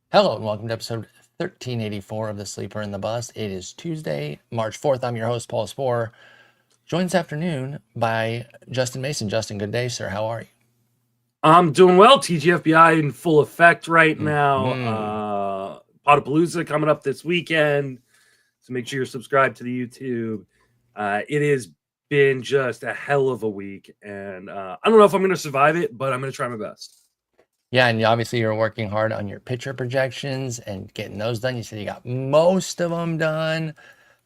Hello and welcome to episode 1384 of The Sleeper and the Bust. It is Tuesday, March 4th. I'm your host, Paul Sporer. Joined this afternoon by Justin Mason. Justin, good day, sir. How are you? I'm doing well. TGFBI in full effect right now. Mm-hmm. Potapalooza coming up this weekend. So make sure you're subscribed to the YouTube. It has been just a hell of a week. And I don't know if I'm going to survive it, but I'm going to try my best. Yeah, and obviously you're working hard on your pitcher projections and getting those done. You said you got most of them done.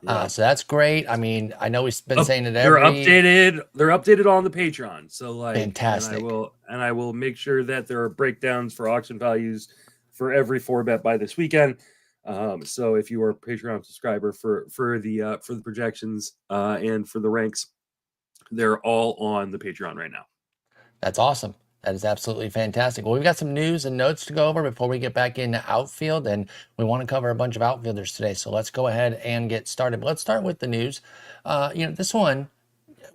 Yeah. So that's great. I mean, I know we've been saying it They're every updated. They're updated on the Patreon. So and fantastic. I will make sure that there are breakdowns for auction values for every 4-bet by this weekend. So if you are a Patreon subscriber for the projections and for the ranks, they're all on the Patreon right now. That's awesome. That is absolutely fantastic. Well, we've got some news and notes to go over before we get back into outfield, and we want to cover a bunch of outfielders today. So let's go ahead and get started. But let's start with the news. This one,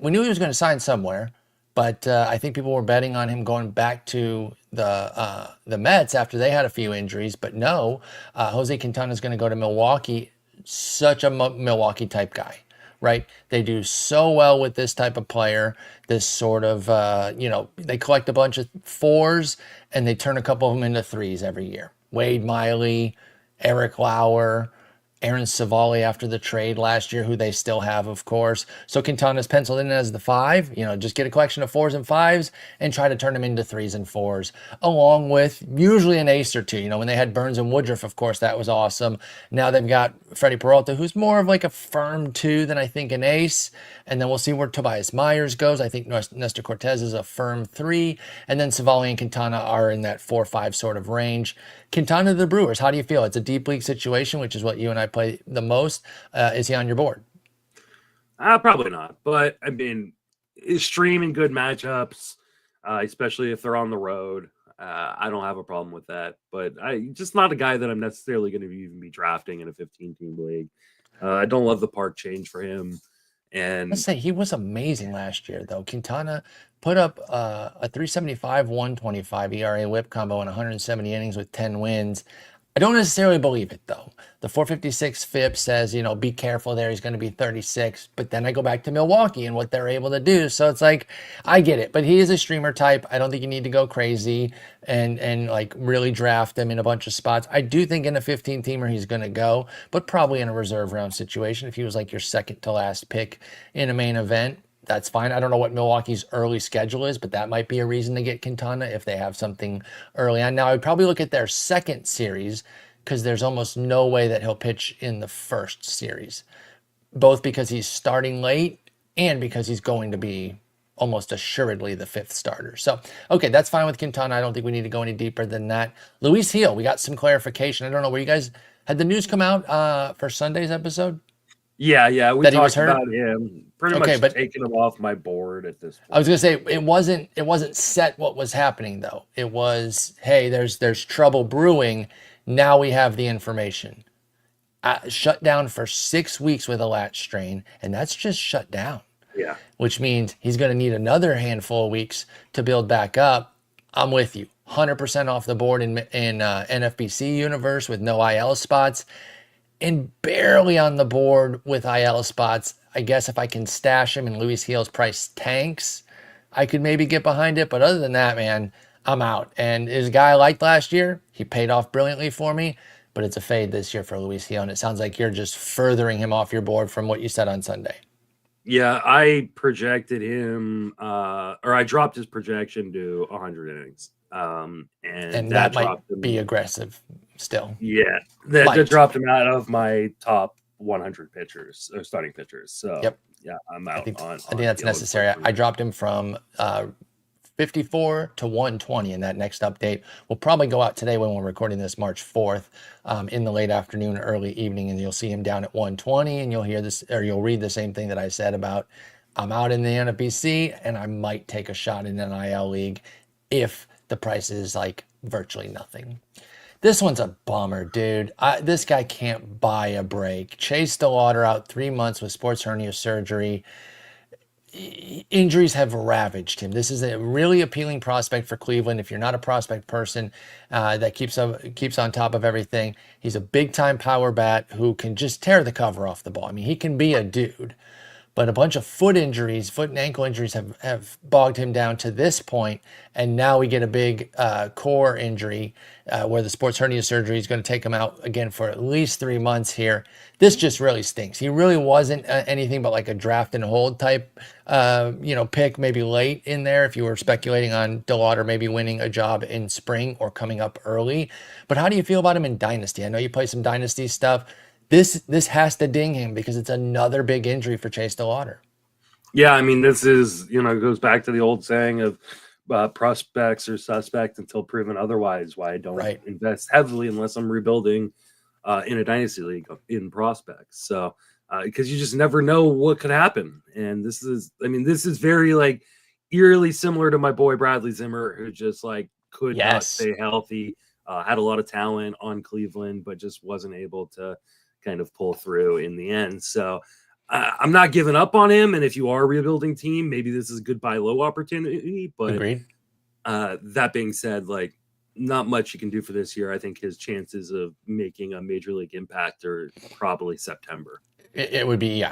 we knew he was going to sign somewhere, but I think people were betting on him going back to the Mets after they had a few injuries. But no, Jose Quintana is going to go to Milwaukee. Such a Milwaukee type guy, right? They do so well with this type of player. This sort of, they collect a bunch of fours and they turn a couple of them into threes every year. Wade Miley, Eric Lauer, Aaron Savali after the trade last year, who they still have, of course. So Quintana's penciled in as the five. Just get a collection of fours and fives and try to turn them into threes and fours, along with usually an ace or two. When they had Burns and Woodruff, of course, that was awesome. Now they've got Freddie Peralta, who's more of like a firm two than I think an ace. And then we'll see where Tobias Myers goes. I think Nestor Cortez is a firm three. And then Savali and Quintana are in that 4-5 sort of range. Quintana to the Brewers, how do you feel? It's a deep league situation, which is what you and I play the most. Is he on your board? Probably not, but I mean, streaming good matchups, especially if they're on the road. I don't have a problem with that, but I just not a guy that I'm necessarily going to even be drafting in a 15-team league. I don't love the park change for him. And Let's say he was amazing last year, though. Quintana put up a 375, 125 ERA whip combo in 170 innings with 10 wins. I don't necessarily believe it, though. The 456 FIP says, be careful there. He's going to be 36. But then I go back to Milwaukee and what they're able to do. So it's like, I get it. But he is a streamer type. I don't think you need to go crazy and like really draft him in a bunch of spots. I do think in a 15-teamer he's going to go, but probably in a reserve round situation. If he was like your second to last pick in a main event, that's fine. I don't know what Milwaukee's early schedule is, but that might be a reason to get Quintana if they have something early on. Now, I would probably look at their second series because there's almost no way that he'll pitch in the first series, both because he's starting late and because he's going to be almost assuredly the fifth starter. So, okay, that's fine with Quintana. I don't think we need to go any deeper than that. Luis Gil, we got some clarification. I don't know where you guys had the news come out for Sunday's episode. yeah, we That he was talked hurt. about him. Pretty Okay, much but taking him off my board at this I was point. gonna say it wasn't set what was happening though. It was, hey, there's trouble brewing. Now we have the information. Shut down for 6 weeks with a latch strain, and that's just shut down, Yeah, which means he's going to need another handful of weeks to build back up. I'm with you. 100% off the board in NFBC universe with no IL spots, and barely on the board with IL spots. I guess if I can stash him and Luis Gil's price tanks, I could maybe get behind it. But other than that, man, I'm out. And his guy I liked last year, he paid off brilliantly for me, but it's a fade this year for Luis Gil. And it sounds like you're just furthering him off your board from what you said on Sunday. yeah. I projected him, or I dropped his projection to 100 innings, and And that that might dropped him. be aggressive still. Yeah, that Might. dropped him out of my top 100 pitchers or starting pitchers. So Yep. yeah, I'm I out think on I think that's Gil, necessary. I unfortunately. dropped him from 54 to 120 in that next update. We'll probably go out today when we're recording this March 4th in the late afternoon, early evening, and you'll see him down at 120, and you'll hear this, or you'll read the same thing that I said about I'm out in the NFBC and I might take a shot in an IL league if the price is like virtually nothing. This one's a bummer, dude. This guy can't buy a break. Chase Stillwater out 3 months with sports hernia surgery. injuries have ravaged him. This is a really appealing prospect for Cleveland. If you're not a prospect person that keeps on top of everything, he's a big time power bat who can just tear the cover off the ball. I mean, he can be a dude. But a bunch of foot injuries, foot and ankle injuries have bogged him down to this point. And now we get a big core injury where the sports hernia surgery is going to take him out again for at least 3 months here. This just really stinks. He really wasn't anything but like a draft and hold type, pick maybe late in there if you were speculating on DeLauder maybe winning a job in spring or coming up early. But how do you feel about him in Dynasty? I know you play some Dynasty stuff. This has to ding him because it's another big injury for Chase DeLauder. Yeah, I mean, this is, it goes back to the old saying of prospects are suspect until proven otherwise. Why I don't invest heavily unless I'm rebuilding in a dynasty league in prospects. So because you just never know what could happen. And this is very like eerily similar to my boy Bradley Zimmer, who just like could not stay healthy, had a lot of talent on Cleveland, but just wasn't able to kind of pull through in the end. So I'm not giving up on him. And if you are a rebuilding team, maybe this is a good buy low opportunity. But that being said, like not much you can do for this year. I think his chances of making a major league impact are probably September. It would be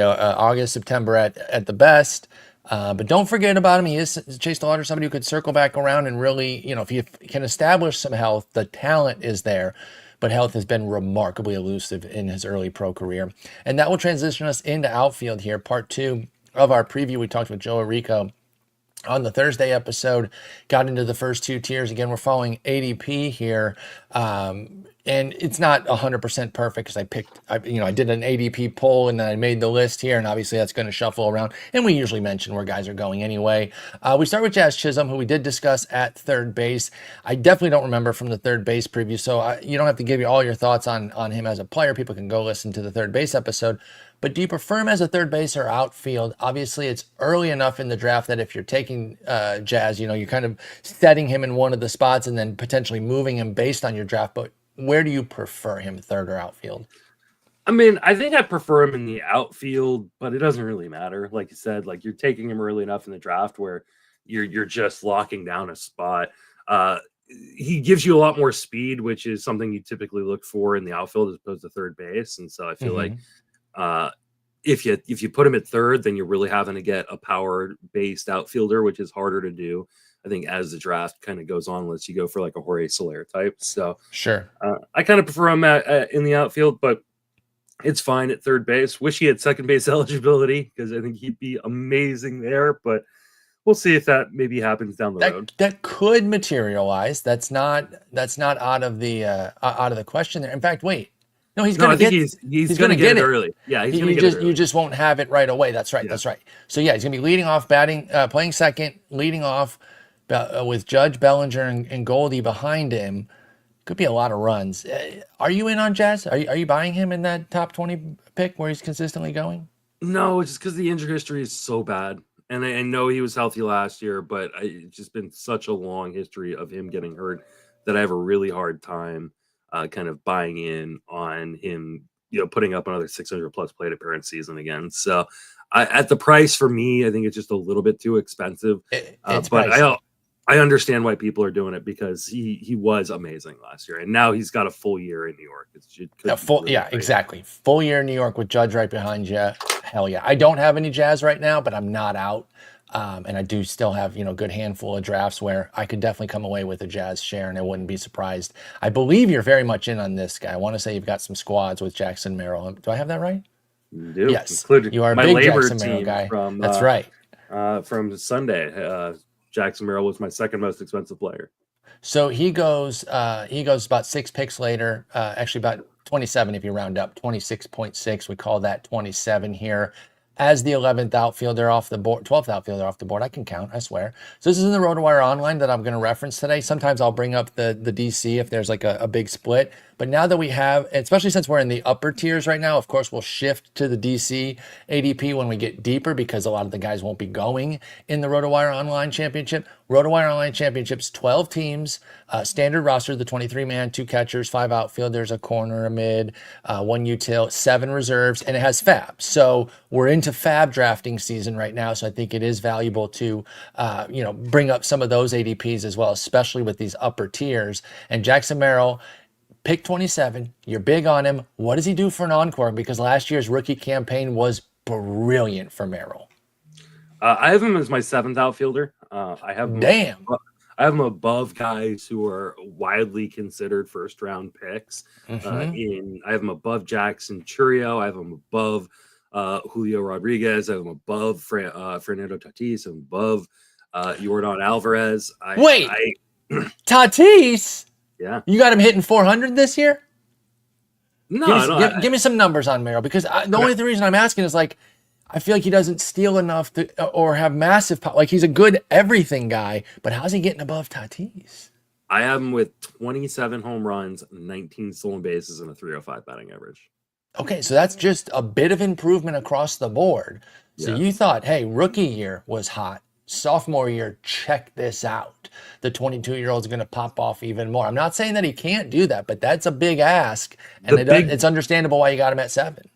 August, September at the best. But don't forget about him. He is Chase DeLauder, somebody who could circle back around and really, if you can establish some health, the talent is there. But health has been remarkably elusive in his early pro career. And that will transition us into outfield here. Part 2 of our preview. We talked with Joe Arico on the Thursday episode, got into the first 2 tiers. Again, we're following ADP here. And it's not 100% perfect because I did an ADP poll and then I made the list here, and obviously that's going to shuffle around. And we usually mention where guys are going anyway. We start with Jazz Chisholm, who we did discuss at third base. I definitely don't remember from the third base preview, so you don't have to give you all your thoughts on him as a player. People can go listen to the third base episode. But do you prefer him as a third base or outfield? Obviously, it's early enough in the draft that if you're taking Jazz, you're kind of setting him in one of the spots and then potentially moving him based on your draft. But where do you prefer him, third or outfield? I mean, I think I prefer him in the outfield, but it doesn't really matter. Like you said, like you're taking him early enough in the draft where you're just locking down a spot. He gives you a lot more speed, which is something you typically look for in the outfield as opposed to third base. And so I feel like if you put him at third, then you're really having to get a power-based outfielder, which is harder to do, I think, as the draft kind of goes on, unless you go for like a Jorge Soler type. So sure, I kind of prefer him in the outfield, but it's fine at third base. Wish he had second base eligibility because I think he'd be amazing there, but we'll see if that maybe happens down the road. That could materialize. That's not out of the question there. In fact, wait. No, he's going to get. He's going to get it early. Yeah, he's going to get it early. You just won't have it right away. That's right. Yeah. That's right. So yeah, he's going to be leading off, batting, playing second, leading off with Judge, Bellinger, and Goldie behind him. Could be a lot of runs. Are you in on Jazz? Are you buying him in that top 20 pick where he's consistently going? No, it's just because the injury history is so bad. And I know he was healthy last year, but it's just been such a long history of him getting hurt that I have a really hard time kind of buying in on him, putting up another 600 plus plate appearance season again. So at the price for me, I think it's just a little bit too expensive. But I understand why people are doing it because he was amazing last year, and now he's got a full year in New York. Exactly. Full year in New York with Judge right behind you. Hell yeah. I don't have any Jazz right now, but I'm not out. And I do still have, a good handful of drafts where I could definitely come away with a Jazz share, and I wouldn't be surprised. I believe you're very much in on this guy. I want to say you've got some squads with Jackson Merrill. Do I have that right? You do. Yes. You are a big Jackson Merrill guy. That's right. From Sunday, Jackson Merrill was my second most expensive player. So he goes about 6 picks later, actually about 27 if you round up, 26.6. We call that 27 here. As the 11th outfielder off the board, 12th outfielder off the board. I can count, I swear. So this is in the RotoWire Online that I'm going to reference today. Sometimes I'll bring up the DC if there's like a big split. But now that we have, especially since we're in the upper tiers right now, of course, we'll shift to the DC ADP when we get deeper because a lot of the guys won't be going in the RotoWire Online Championship. RotoWire Online Championships, 12 teams, standard roster, the 23-man, 2 catchers, 5 outfielders, a corner, a mid, 1 util, 7 reserves, and it has FAB. So we're into into fab drafting season right now, so I think it is valuable to, bring up some of those ADPs as well, especially with these upper tiers. And Jackson Merrill, pick 27. You're big on him. What does he do for an encore? Because last year's rookie campaign was brilliant for Merrill. I have him as my 7th outfielder. Damn. I have him above guys who are widely considered first round picks. Mm-hmm. I have him above Jackson Churio. I have him above Julio Rodriguez. I have him above Fernando Tatis. I'm above Yordan Alvarez. Wait, Tatis? Yeah. You got him hitting 400 this year? No, give me some numbers on Merrill, because the only reason I'm asking is, like, I feel like he doesn't steal enough to, or have massive power. Like, he's a good everything guy, but how's he getting above Tatis? I have him with 27 home runs, 19 stolen bases, and a 305 batting average. Okay, so that's just a bit of improvement across the board. So you thought, hey, rookie year was hot. Sophomore year, check this out. The 22-year-old's going to pop off even more. I'm not saying that he can't do that, but that's a big ask. And it's understandable why you got him at 7.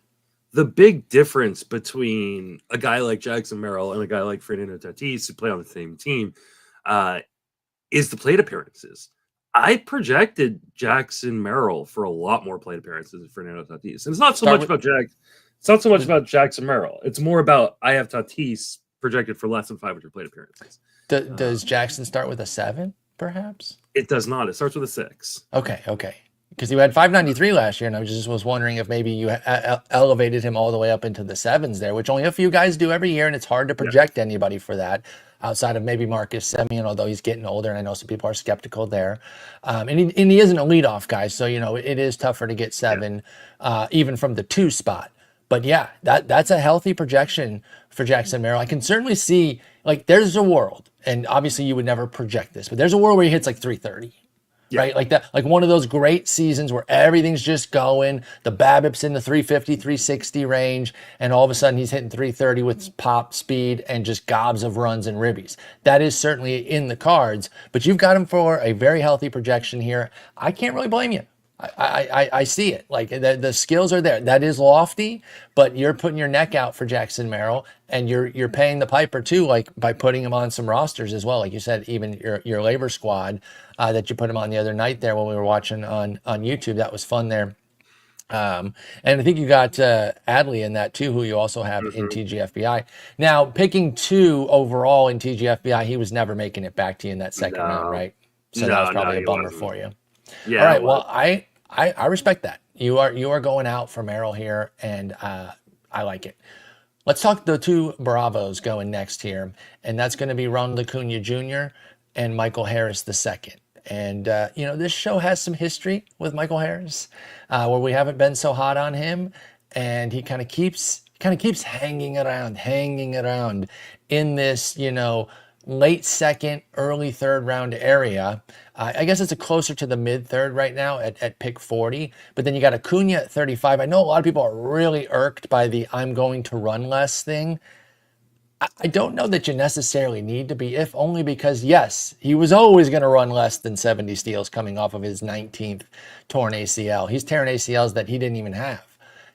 The big difference between a guy like Jackson Merrill and a guy like Fernando Tatis, who play on the same team, is the plate appearances. I projected Jackson Merrill for a lot more plate appearances than Fernando Tatis. And it's not so much about Jackson Merrill. It's more about I have Tatis projected for less than 500 plate appearances. Does Jackson start with a 7, perhaps? It does not. It starts with a 6. Okay. Because you had 593 last year, and I just was wondering if maybe you elevated him all the way up into the 7s there, which only a few guys do every year, and it's hard to project anybody for that outside of maybe Marcus Semien, although he's getting older, and I know some people are skeptical there. And he isn't a leadoff guy, so it is tougher to get 7, even from the 2 spot. But yeah, that's a healthy projection for Jackson Merrill. I can certainly see, like, there's a world, and obviously you would never project this, but there's a world where he hits like 330. Right? Like that, like one of those great seasons where everything's just going, the BABIP's in the 350, 360 range, and all of a sudden he's hitting 330 with pop speed and just gobs of runs and ribbies. That is certainly in the cards, but you've got him for a very healthy projection here. I can't really blame you. I see it. Like the skills are there. That is lofty, but you're putting your neck out for Jackson Merrill, and you're paying the piper too, like by putting him on some rosters as well. Like you said, even your labor squad that you put him on the other night there when we were watching on YouTube. That was fun there. And I think you got Adley in that too, who you also have in TGFBI. Now, picking 2 overall in TGFBI, he was never making it back to you in that second round, right? So that was probably a bummer for you. Yeah. All right. Well, I respect that. You are going out for Merrill here, and I like it. Let's talk the 2 Bravos going next here, and that's going to be Ronald Acuna Jr. and Michael Harris II. And this show has some history with Michael Harris, where we haven't been so hot on him, and he kind of keeps hanging around in this late 2nd, early 3rd round area. I guess it's closer to the mid 3rd right now at pick 40. But then you got Acuna at 35. I know a lot of people are really irked by the I'm going to run less thing. I don't know that you necessarily need to be, if only because, yes, he was always going to run less than 70 steals coming off of his 19th torn ACL. He's tearing ACLs that he didn't even have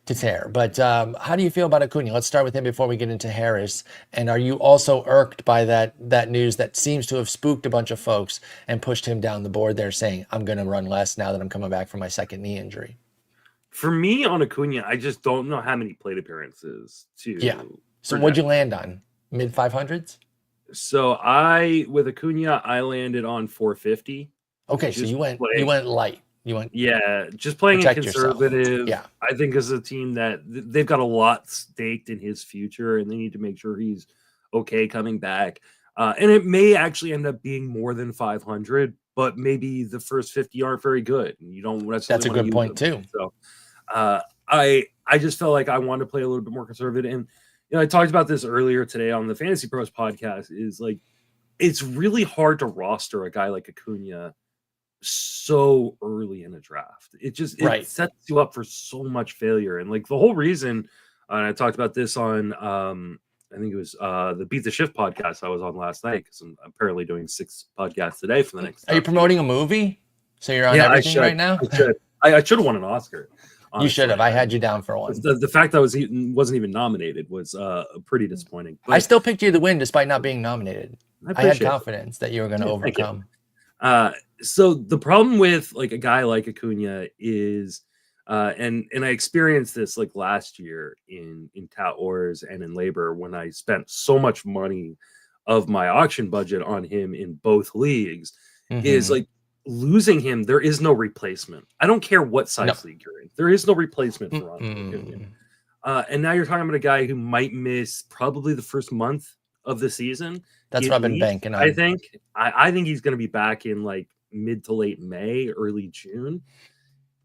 to tear. But how do you feel about Acuna? Let's start with him before we get into Harris. And are you also irked by that news that seems to have spooked a bunch of folks and pushed him down the board there, saying, I'm going to run less now that I'm coming back from my 2nd knee injury? For me on Acuna, I just don't know how many plate appearances to. Yeah. So what'd you land on? Mid 500s? So with Acuna, I landed on 450. Okay, so you went light. Just playing it conservative. Yourself. Yeah, I think as a team that they've got a lot staked in his future, and they need to make sure he's okay coming back. And it may actually end up being more than 500, but maybe the first 50 aren't very good, and you don't necessarily. That's a good point too. So, I just felt like I wanted to play a little bit more conservative, and I talked about this earlier today on the Fantasy Pros podcast. Is like it's really hard to roster a guy like Acuna so early in a draft. It sets you up for so much failure. And like the whole reason, and I talked about this on I think it was the Beat the Shift podcast I was on last night, because I'm apparently doing 6 podcasts today for the next. Are you promoting a movie? So you're on everything right now? I should have won an Oscar. You should honestly. have. I had you down for one. The fact that wasn't even nominated was pretty disappointing. I still picked you to win despite not being nominated. I had appreciate confidence that you were going to overcome. So the problem with like a guy like Acuna is, and I experienced this like last year in Tout Wars and in Labor when I spent so much money of my auction budget on him in both leagues, is like losing him. There is no replacement. I don't care what size league you're in. There is no replacement for Ronald Acuna. And now you're talking about a guy who might miss probably the first month of the season. That's what I've been banking on. I think he's going to be back in like mid to late May, early June.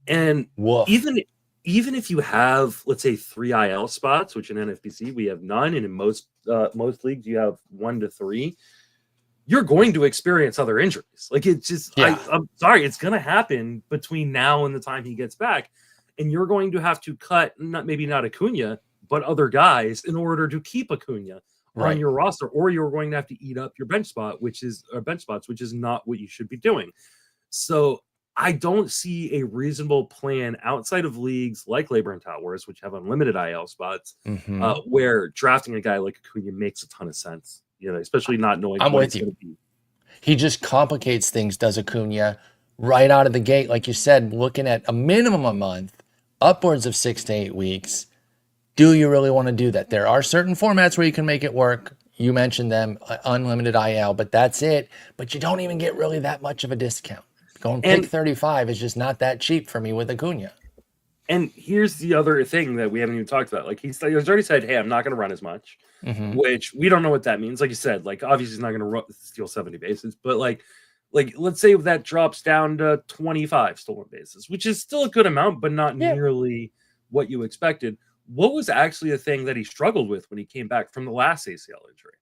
And even if you have, let's say, 3 IL spots, which in NFBC we have none, and in most leagues you have 1 to 3, you're going to experience other injuries. Like it's just, I'm sorry, it's going to happen between now and the time he gets back, and you're going to have to cut maybe not Acuna, but other guys in order to keep Acuna on your roster, or you're going to have to eat up your bench spots, which is not what you should be doing. So I don't see a reasonable plan outside of leagues like Labor and Tout Wars, which have unlimited IL spots, where drafting a guy like Acuna makes a ton of sense. Especially not knowing. I'm with you. He just complicates things, does Acuna, right out of the gate. Like you said, looking at a minimum a month, upwards of 6 to 8 weeks. Do you really want to do that? There are certain formats where you can make it work. You mentioned them, unlimited IL, but that's it. But you don't even get really that much of a discount. Going pick 35 is just not that cheap for me with Acuna. And here's the other thing that we haven't even talked about. Like he's already said, hey, I'm not going to run as much, which we don't know what that means. Like you said, like obviously he's not going to steal 70 bases, but like let's say that drops down to 25 stolen bases, which is still a good amount, but not nearly what you expected. What was actually a thing that he struggled with when he came back from the last ACL injury?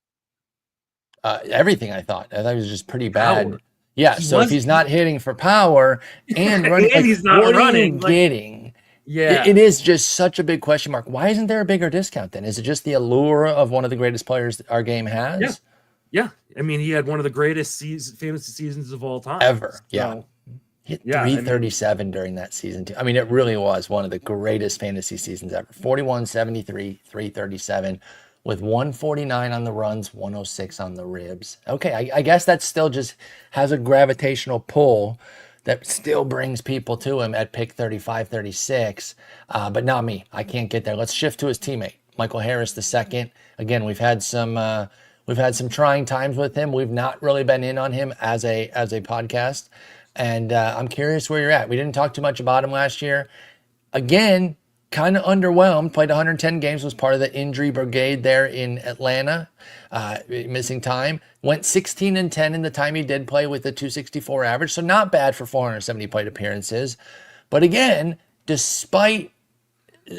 Everything, I thought he was just pretty bad. Power. Yeah, so if he's not hitting for power and running, and he's not running, getting. Yeah, it is just such a big question mark. Why isn't there a bigger discount then? Is it just the allure of one of the greatest players that our game has? Yeah. I mean, he had one of the greatest fantasy seasons of all time. Ever, so, He hit 337 during that season, too. I mean, it really was one of the greatest fantasy seasons ever. 41, 73, 337, with 149 on the runs, 106 on the ribs. Okay, I guess that still just has a gravitational pull that still brings people to him at pick 35, 36, but not me. I can't get there. Let's shift to his teammate, Michael Harris II. Again, we've had some trying times with him. We've not really been in on him as a podcast, and I'm curious where you're at. We didn't talk too much about him last year. Again, kind of underwhelmed. Played 110 games, was part of the injury brigade there in Atlanta, missing time. Went 16-10 in the time he did play with the 264 average, so not bad for 470 plate appearances. But again, despite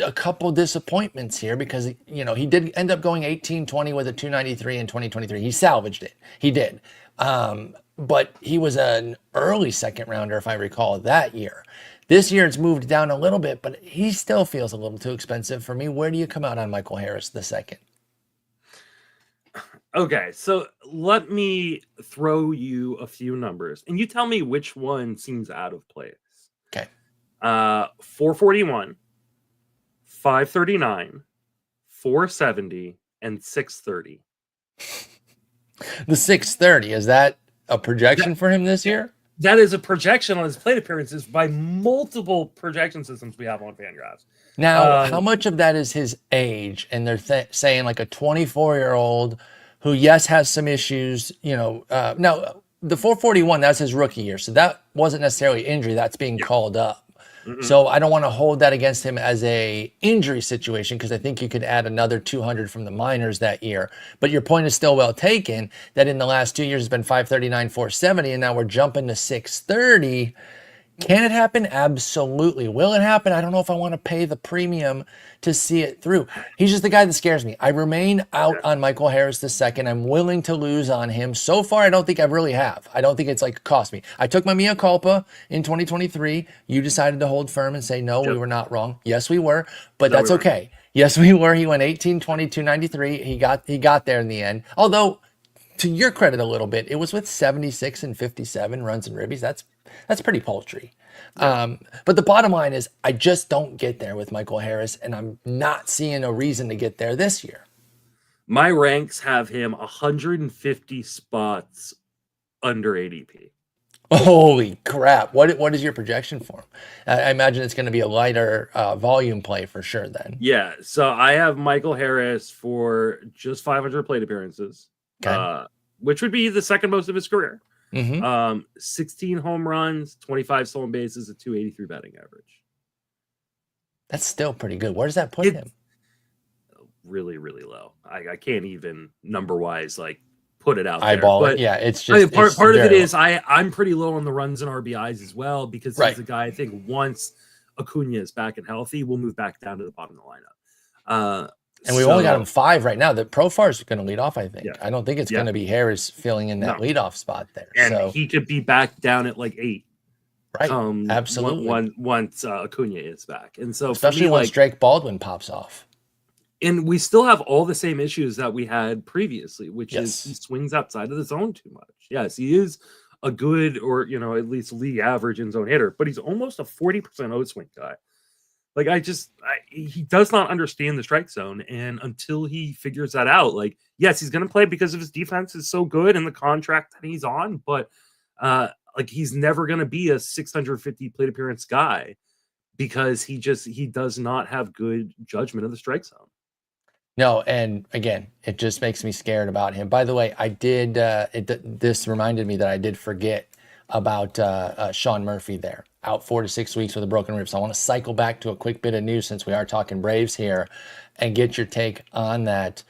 a couple disappointments here, because he did end up going 18-20 with a 293 in 2023. He salvaged it. He did. But he was an early second rounder, if I recall, that year. This year it's moved down a little bit, but he still feels a little too expensive for me. Where do you come out on Michael Harris II? Okay, so let me throw you a few numbers, and you tell me which one seems out of place. Okay. 441, 539, 470, and 630. The 630, is that a projection for him this year? That is a projection on his plate appearances by multiple projection systems we have on FanGraphs. Now, how much of that is his age? And they're saying like a 24-year-old who, yes, has some issues. Now, the 441, that's his rookie year. So that wasn't necessarily injury. That's being called up. Mm-hmm. So I don't want to hold that against him as a injury situation, because I think you could add another 200 from the minors that year. But your point is still well taken, that in the last 2 years it's been 539, 470, and now we're jumping to 630. Can it happen? Absolutely. Will it happen? I don't know if I want to pay the premium to see it through. He's just the guy that scares me. I remain out on Michael Harris II. I'm willing to lose on him. So far, I don't think I really have. I don't think it's like cost me. I took my mea culpa in 2023. You decided to hold firm and say, no, we were not wrong. Yes, we were, but that's okay. Yes, we were. He went 18, 20, 293. He got there in the end. Although, to your credit a little bit, it was with 76 and 57 runs and ribbies. that's pretty paltry. Yeah. But the bottom line is, I just don't get there with Michael Harris, and I'm not seeing a reason to get there this year. My ranks have him 150 spots under ADP. Holy crap! What is your projection for him? I imagine it's going to be a lighter volume play for sure. Then, Yeah, so I have Michael Harris for just 500 plate appearances, okay. which would be the second most of his career. Mm-hmm. 16 home runs, 25 stolen bases, a 283 batting average. That's still pretty good. Where does that put him? Really, really low. I can't even number wise like put it out Eyeball there. it. But Yeah, it's I mean, just part of it very is I'm pretty low on the runs and RBIs as well because Right. he's the guy I think once Acuna is back and healthy, we'll move back down to the bottom of the lineup. And we've only got him 5 right now. The Profar is going to lead off, I think. Yeah. I don't think it's going to be Harris filling in that No. leadoff spot there. And so he could be back down at like 8. right, absolutely. Once Acuna is back, and so especially for me, once like, Drake Baldwin pops off. And we still have all the same issues that we had previously, which Yes. is he swings outside of the zone too much. Yes, he is a good or at least league average in zone hitter, but he's almost a 40% O swing guy. Like he does not understand the strike zone, and until he figures that out, like yes, he's going to play because of his defense is so good and the contract that he's on, but like he's never going to be a 650 plate appearance guy because he does not have good judgment of the strike zone. No, and again, it just makes me scared about him. By the way, I did. This reminded me that I did forget about Sean Murphy there, out 4 to 6 weeks with a broken rib. So I want to cycle back to a quick bit of news since we are talking Braves here, and get your take on that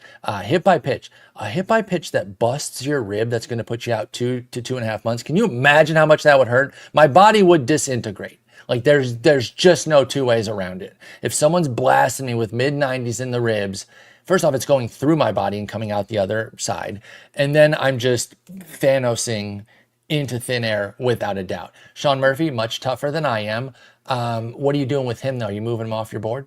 hit by pitch. A hit by pitch that busts your rib that's going to put you out 2 to 2.5 months. Can you imagine how much that would hurt? My body would disintegrate. Like there's just no two ways around it. If someone's blasting me with mid-90s in the ribs, first off, it's going through my body and coming out the other side. And then I'm just Thanosing into thin air without a doubt. Sean Murphy, much tougher than I am. What are you doing with him, though? You moving him off your board?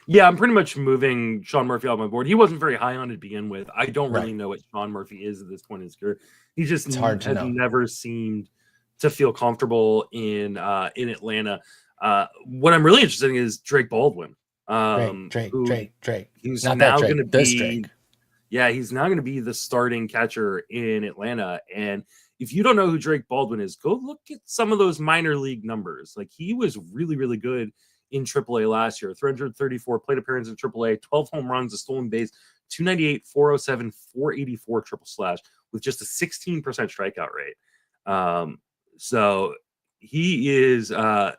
Yeah, I'm pretty much moving Sean Murphy off my board. He wasn't very high on it to begin with. I don't really know what Sean Murphy is at this point in his career. He just has never seemed to feel comfortable in Atlanta. What I'm really interested in is Drake Baldwin. Drake. He's not now that going to this be, Drake. Yeah, he's now going to be the starting catcher in Atlanta. And if you don't know who Drake Baldwin is, go look at some of those minor league numbers. Like he was really, really good in AAA last year. 334 plate appearances in AAA, 12 home runs, a stolen base, 298, 407, 484 triple slash with just a 16% strikeout rate. So he is a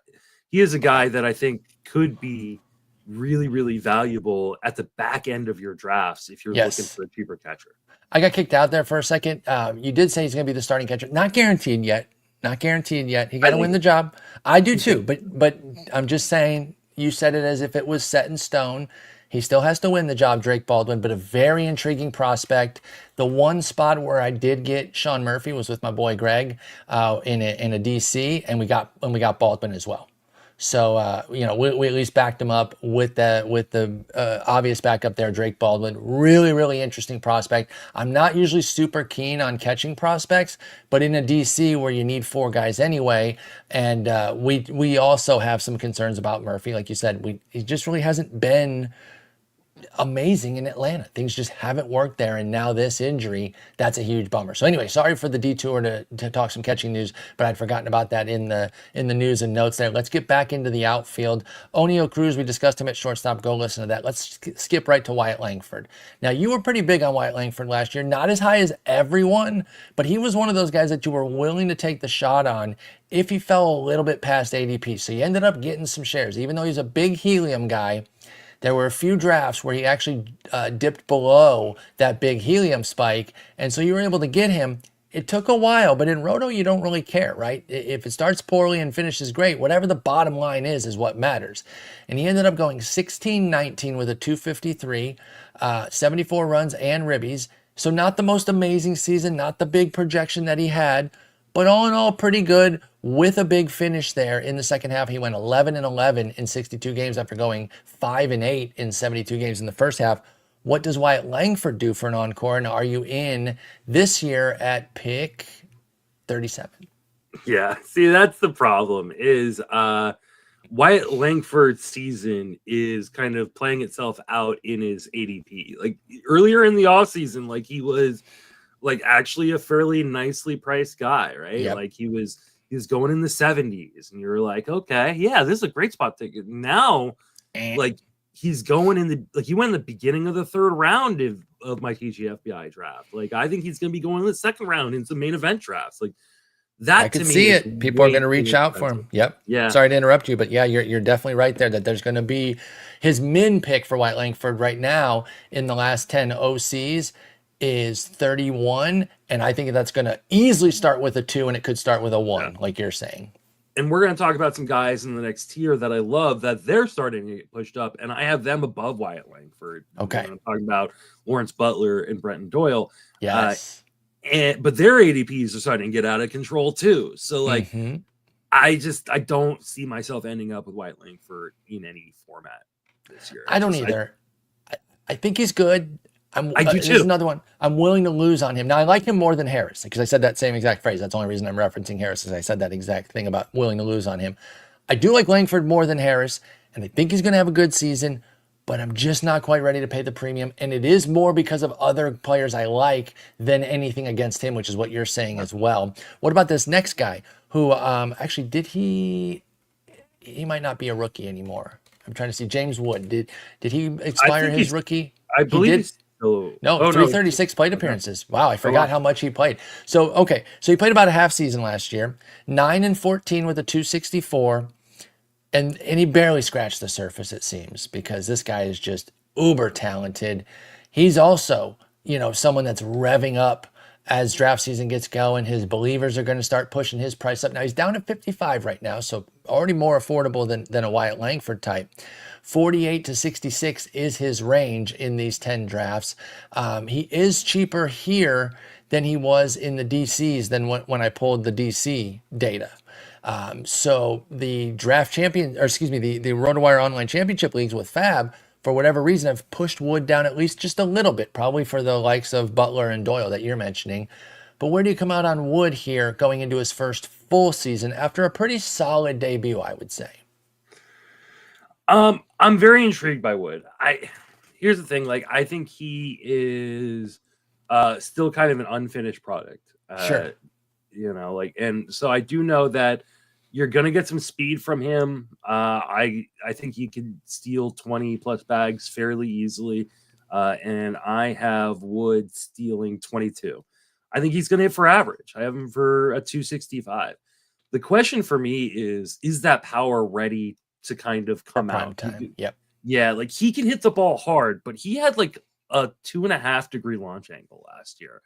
guy that I think could be really, really valuable at the back end of your drafts if you're looking for a cheaper catcher. I got kicked out there for a second. You did say he's going to be the starting catcher. Not guaranteed yet. He got to win the job. I do too, but I'm just saying, you said it as if it was set in stone. He still has to win the job, Drake Baldwin, but a very intriguing prospect. The one spot where I did get Sean Murphy was with my boy Greg in a DC, and we got Baldwin as well. So we at least backed him up with the obvious backup there, Drake Baldwin. Really, really interesting prospect. I'm not usually super keen on catching prospects, but in a DC where you need 4 guys anyway, and we also have some concerns about Murphy. Like you said, he just really hasn't been amazing in Atlanta. Things just haven't worked there, and now this injury, that's a huge bummer. So anyway, sorry for the detour to talk some catching news, but I'd forgotten about that in the news and notes there. Let's get back into the outfield. Oneil Cruz, we discussed him at shortstop. Go listen to that. Let's skip right to Wyatt Langford. Now, you were pretty big on Wyatt Langford last year, not as high as everyone, but he was one of those guys that you were willing to take the shot on if he fell a little bit past ADP. So you ended up getting some shares, even though he's a big helium guy. There were a few drafts where he actually dipped below that big helium spike, and so you were able to get him. It took a while, but in Roto, you don't really care, right? If it starts poorly and finishes great, whatever the bottom line is what matters. And he ended up going 16-19 with a 253, 74 runs and ribbies. So not the most amazing season, not the big projection that he had, but all in all, pretty good with a big finish there in the second half. He went 11-11 in 62 games after going 5-8 in 72 games in the first half. What does Wyatt Langford do for an encore? And are you in this year at pick 37? Yeah, see, that's the problem is Wyatt Langford's season is kind of playing itself out in his ADP. Like earlier in the offseason, like he was like actually a fairly nicely priced guy, right? Yep. Like he was going in the 70s, and you're like, okay, yeah, this is a great spot ticket. Now, Eh. like he's going in the like he went in the beginning of the third round of my TGFBI draft. Like I think he's gonna be going in the second round in some main event drafts. Like I that to could me see is it. People are way going to reach too out for expensive. him. Yep. Yeah. Sorry to interrupt you, but yeah, you're definitely right there that there's going to be his min pick for White Langford right now in the last 10 OCs is 31. And I think that's going to easily start with a 2 and it could start with a Yeah. 1, like you're saying. And we're going to talk about some guys in the next tier that I love that they're starting to get pushed up, and I have them above Wyatt Langford. Okay. I'm talking about Lawrence Butler and Brenton Doyle. Yes. But their ADPs are starting to get out of control too. So like, Mm-hmm. I don't see myself ending up with Wyatt Langford in any format this year. I don't either. I think he's good. I do This too. is another one. I'm willing to lose on him. Now, I like him more than Harris because I said that same exact phrase. That's the only reason I'm referencing Harris is I said that exact thing about willing to lose on him. I do like Langford more than Harris, and I think he's going to have a good season, but I'm just not quite ready to pay the premium. And it is more because of other players I like than anything against him, which is what you're saying as well. What about this next guy who actually he might not be a rookie anymore. I'm trying to see James Wood. Did he expire think his he's- rookie? I He believe did. he's still. No, Oh, 336 plate appearances. Wow, I forgot how much he played. So, okay, so he played about a half season last year, 9-14 with a 264, and he barely scratched the surface, it seems, because this guy is just uber talented. He's also, someone that's revving up as draft season gets going. His believers are going to start pushing his price up. Now he's down at 55 right now, so already more affordable than a Wyatt Langford type. 48 to 66 is his range in these 10 drafts. He is cheaper here than he was in the DCs than when I pulled the DC data. So the draft champion, or excuse me, the RotoWire Online Championship leagues with Fab, for whatever reason, have pushed Wood down at least just a little bit, probably for the likes of Butler and Doyle that you're mentioning. But where do you come out on Wood here going into his first full season after a pretty solid debut, I would say? I'm very intrigued by Wood. Here's the thing, like I think he is still kind of an unfinished product. Sure. And so I do know that you're gonna get some speed from him. I think he can steal 20 plus bags fairly easily. And I have Wood stealing 22. I think he's gonna hit for average. I have him for a 265. The question for me is that power ready to kind of come out? Time. Yep. Yeah, like he can hit the ball hard, but he had like a 2.5-degree launch angle last year,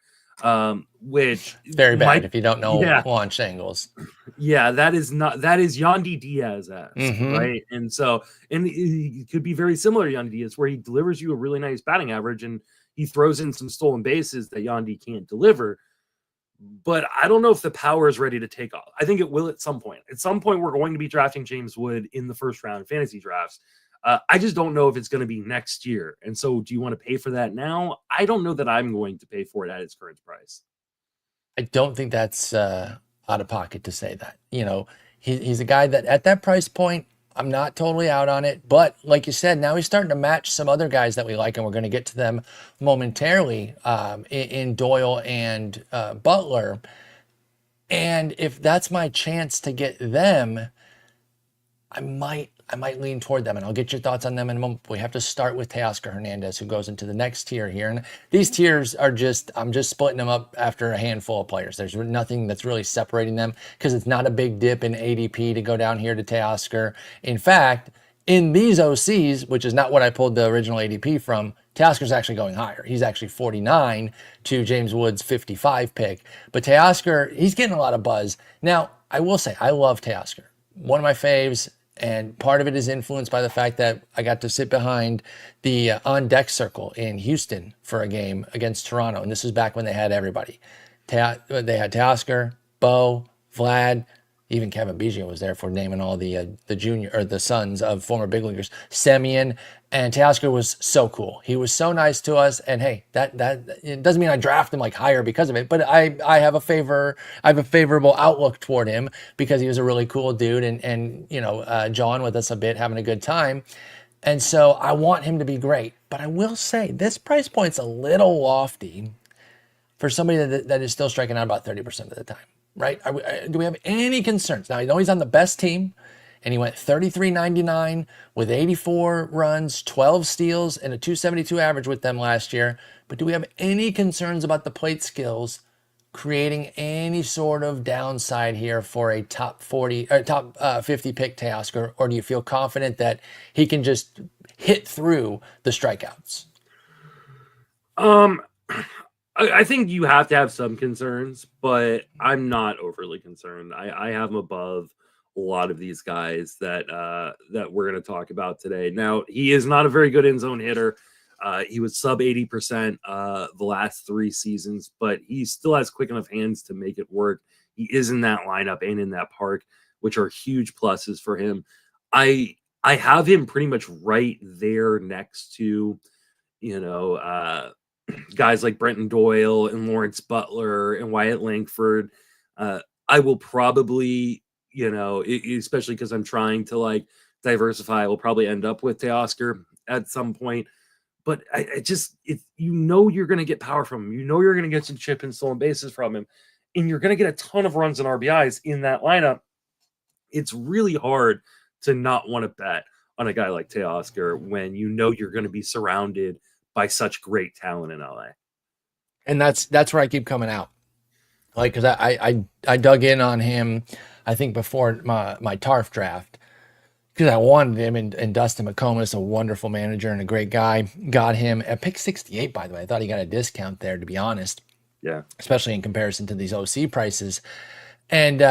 which very bad if you don't know launch angles. Yeah, that is Yandy Diaz-esque, right? And he could be very similar to Yandy Diaz, where he delivers you a really nice batting average and he throws in some stolen bases that Yandy can't deliver. But I don't know if the power is ready to take off. I think it will at some point. At some point, we're going to be drafting James Wood in the first round of fantasy drafts. I just don't know if it's going to be next year. And so do you want to pay for that now? I don't know that I'm going to pay for it at its current price. I don't think that's out of pocket to say that. He's a guy that at that price point, I'm not totally out on it. But like you said, now he's starting to match some other guys that we like, and we're going to get to them momentarily in Doyle and Butler. And if that's my chance to get them, I might lean toward them, and I'll get your thoughts on them in a moment. We have to start with Teoscar Hernandez, who goes into the next tier here. And these tiers are I'm just splitting them up after a handful of players. There's nothing that's really separating them because it's not a big dip in ADP to go down here to Teoscar. In fact, in these OCs, which is not what I pulled the original ADP from, Teoscar's actually going higher. He's actually 49 to James Wood's 55 pick. But Teoscar, he's getting a lot of buzz. Now, I will say, I love Teoscar. One of my faves. And part of it is influenced by the fact that I got to sit behind the on-deck circle in Houston for a game against Toronto. And this was back when they had everybody. They had Teoscar, Bo, Vlad, Even Kevin Biggio was there for naming all the junior or the sons of former big leaguers. Semyon and Teoscar was so cool. He was so nice to us. And hey, that it doesn't mean I draft him like higher because of it, but I have a favorable outlook toward him because he was a really cool dude and John with us a bit, having a good time. And so I want him to be great. But I will say this price point's a little lofty for somebody that is still striking out about 30% of the time, right? Do we have any concerns? Now, I know he's on the best team, and he went 33.99 with 84 runs, 12 steals, and a 272 average with them last year. But do we have any concerns about the plate skills creating any sort of downside here for a top 40 or top 50 pick Teoscar, or do you feel confident that he can just hit through the strikeouts? Um, I think you have to have some concerns, but I'm not overly concerned. I have him above a lot of these guys that we're going to talk about today. Now, he is not a very good end zone hitter. He was sub 80% the last 3 seasons, but he still has quick enough hands to make it work. He is in that lineup and in that park, which are huge pluses for him. I have him pretty much right there next to, you know, guys like Brenton Doyle and Lawrence Butler and Wyatt Langford. I will probably, especially because I'm trying to like diversify, I will probably end up with Teoscar at some point. But I just, if you're going to get power from him, you're going to get some chip and stolen bases from him, and you're going to get a ton of runs and RBIs in that lineup. It's really hard to not want to bet on a guy like Teoscar when you're going to be surrounded by such great talent in LA. And that's where I keep coming out. Like, because I dug in on him, I think before my TARF draft, because I wanted him, and Dustin McComas, a wonderful manager and a great guy, got him at pick 68, by the way. I thought he got a discount there, to be honest. Yeah. Especially in comparison to these OC prices. And,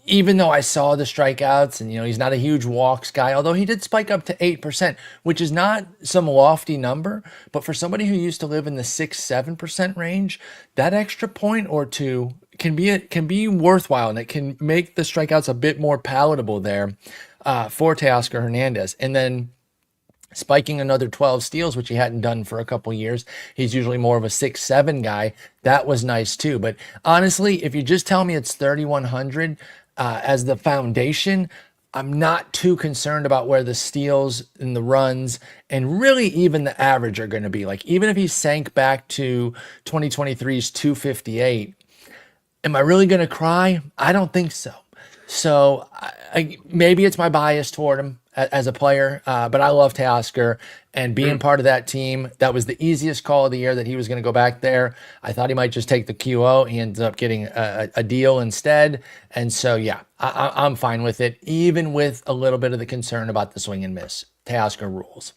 even though I saw the strikeouts and, he's not a huge walks guy, although he did spike up to 8%, which is not some lofty number, but for somebody who used to live in the 6-7% range, that extra point or two can be worthwhile, and it can make the strikeouts a bit more palatable there for Teoscar Hernandez. And then spiking another 12 steals, which he hadn't done for a couple years. He's usually more of a 6-7 guy. That was nice too. But honestly, if you just tell me it's 3,100 as the foundation, I'm not too concerned about where the steals and the runs and really even the average are going to be. Like, even if he sank back to 2023's 258, am I really going to cry? I don't think so. So maybe it's my bias toward him as a player, but I love Teoscar, and being part of that team, that was the easiest call of the year that he was going to go back there. I thought he might just take the QO. He ends up getting a deal instead. And so, yeah, I'm fine with it, even with a little bit of the concern about the swing and miss. Teoscar rules.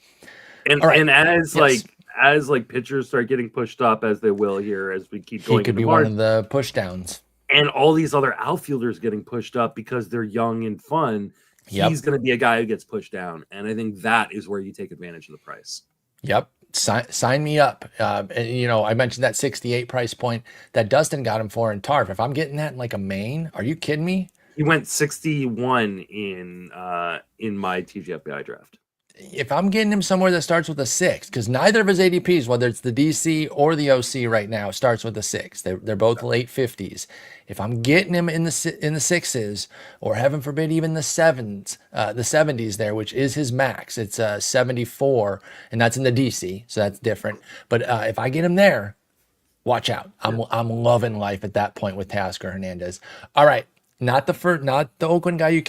And, All right. and as Yes. as pitchers start getting pushed up, as they will here as we keep going, He could be one of the push downs. And all these other outfielders getting pushed up because they're young and fun. Yep. He's going to be a guy who gets pushed down. And I think that is where you take advantage of the price. Yep. Sign me up. I mentioned that 68 price point that Dustin got him for in TARF. If I'm getting that in like a main, are you kidding me? He went 61 in my TGFBI draft. If I'm getting him somewhere that starts with a 6, because neither of his ADPs, whether it's the DC or the OC right now, starts with a 6. They're both late 50s. If I'm getting him in the 6s, or heaven forbid even the 70s there, which is his max, it's 74, and that's in the DC, so that's different. But if I get him there, watch out. I'm loving life at that point with Teoscar Hernandez. All right, not the Oakland guy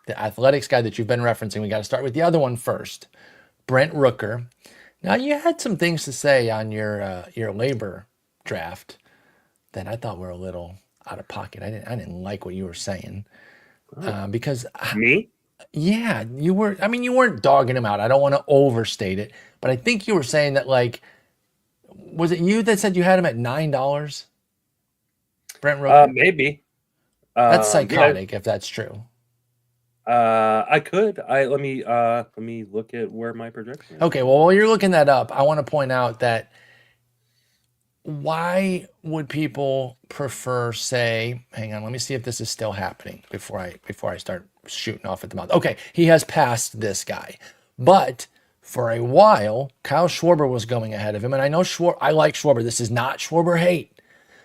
the Athletics guy that you've been referencing. We got to start with the other one first, Brent Rooker. Now, you had some things to say on your labor draft that I thought were a little out of pocket. I didn't like what you were saying because me, yeah, you were. I mean, you weren't dogging him out. I don't want to overstate it, but I think you were saying that, like, was it you that said you had him at $9? Brent Rooker. Maybe That's psychotic if that's true. I could. Let me look at where my projection is. Okay, well, while you're looking that up, I want to point out that why would people prefer, say, hang on, let me see if this is still happening before I start shooting off at the mouth. Okay, he has passed this guy. But for a while, Kyle Schwarber was going ahead of him. And I know I like Schwarber. This is not Schwarber hate.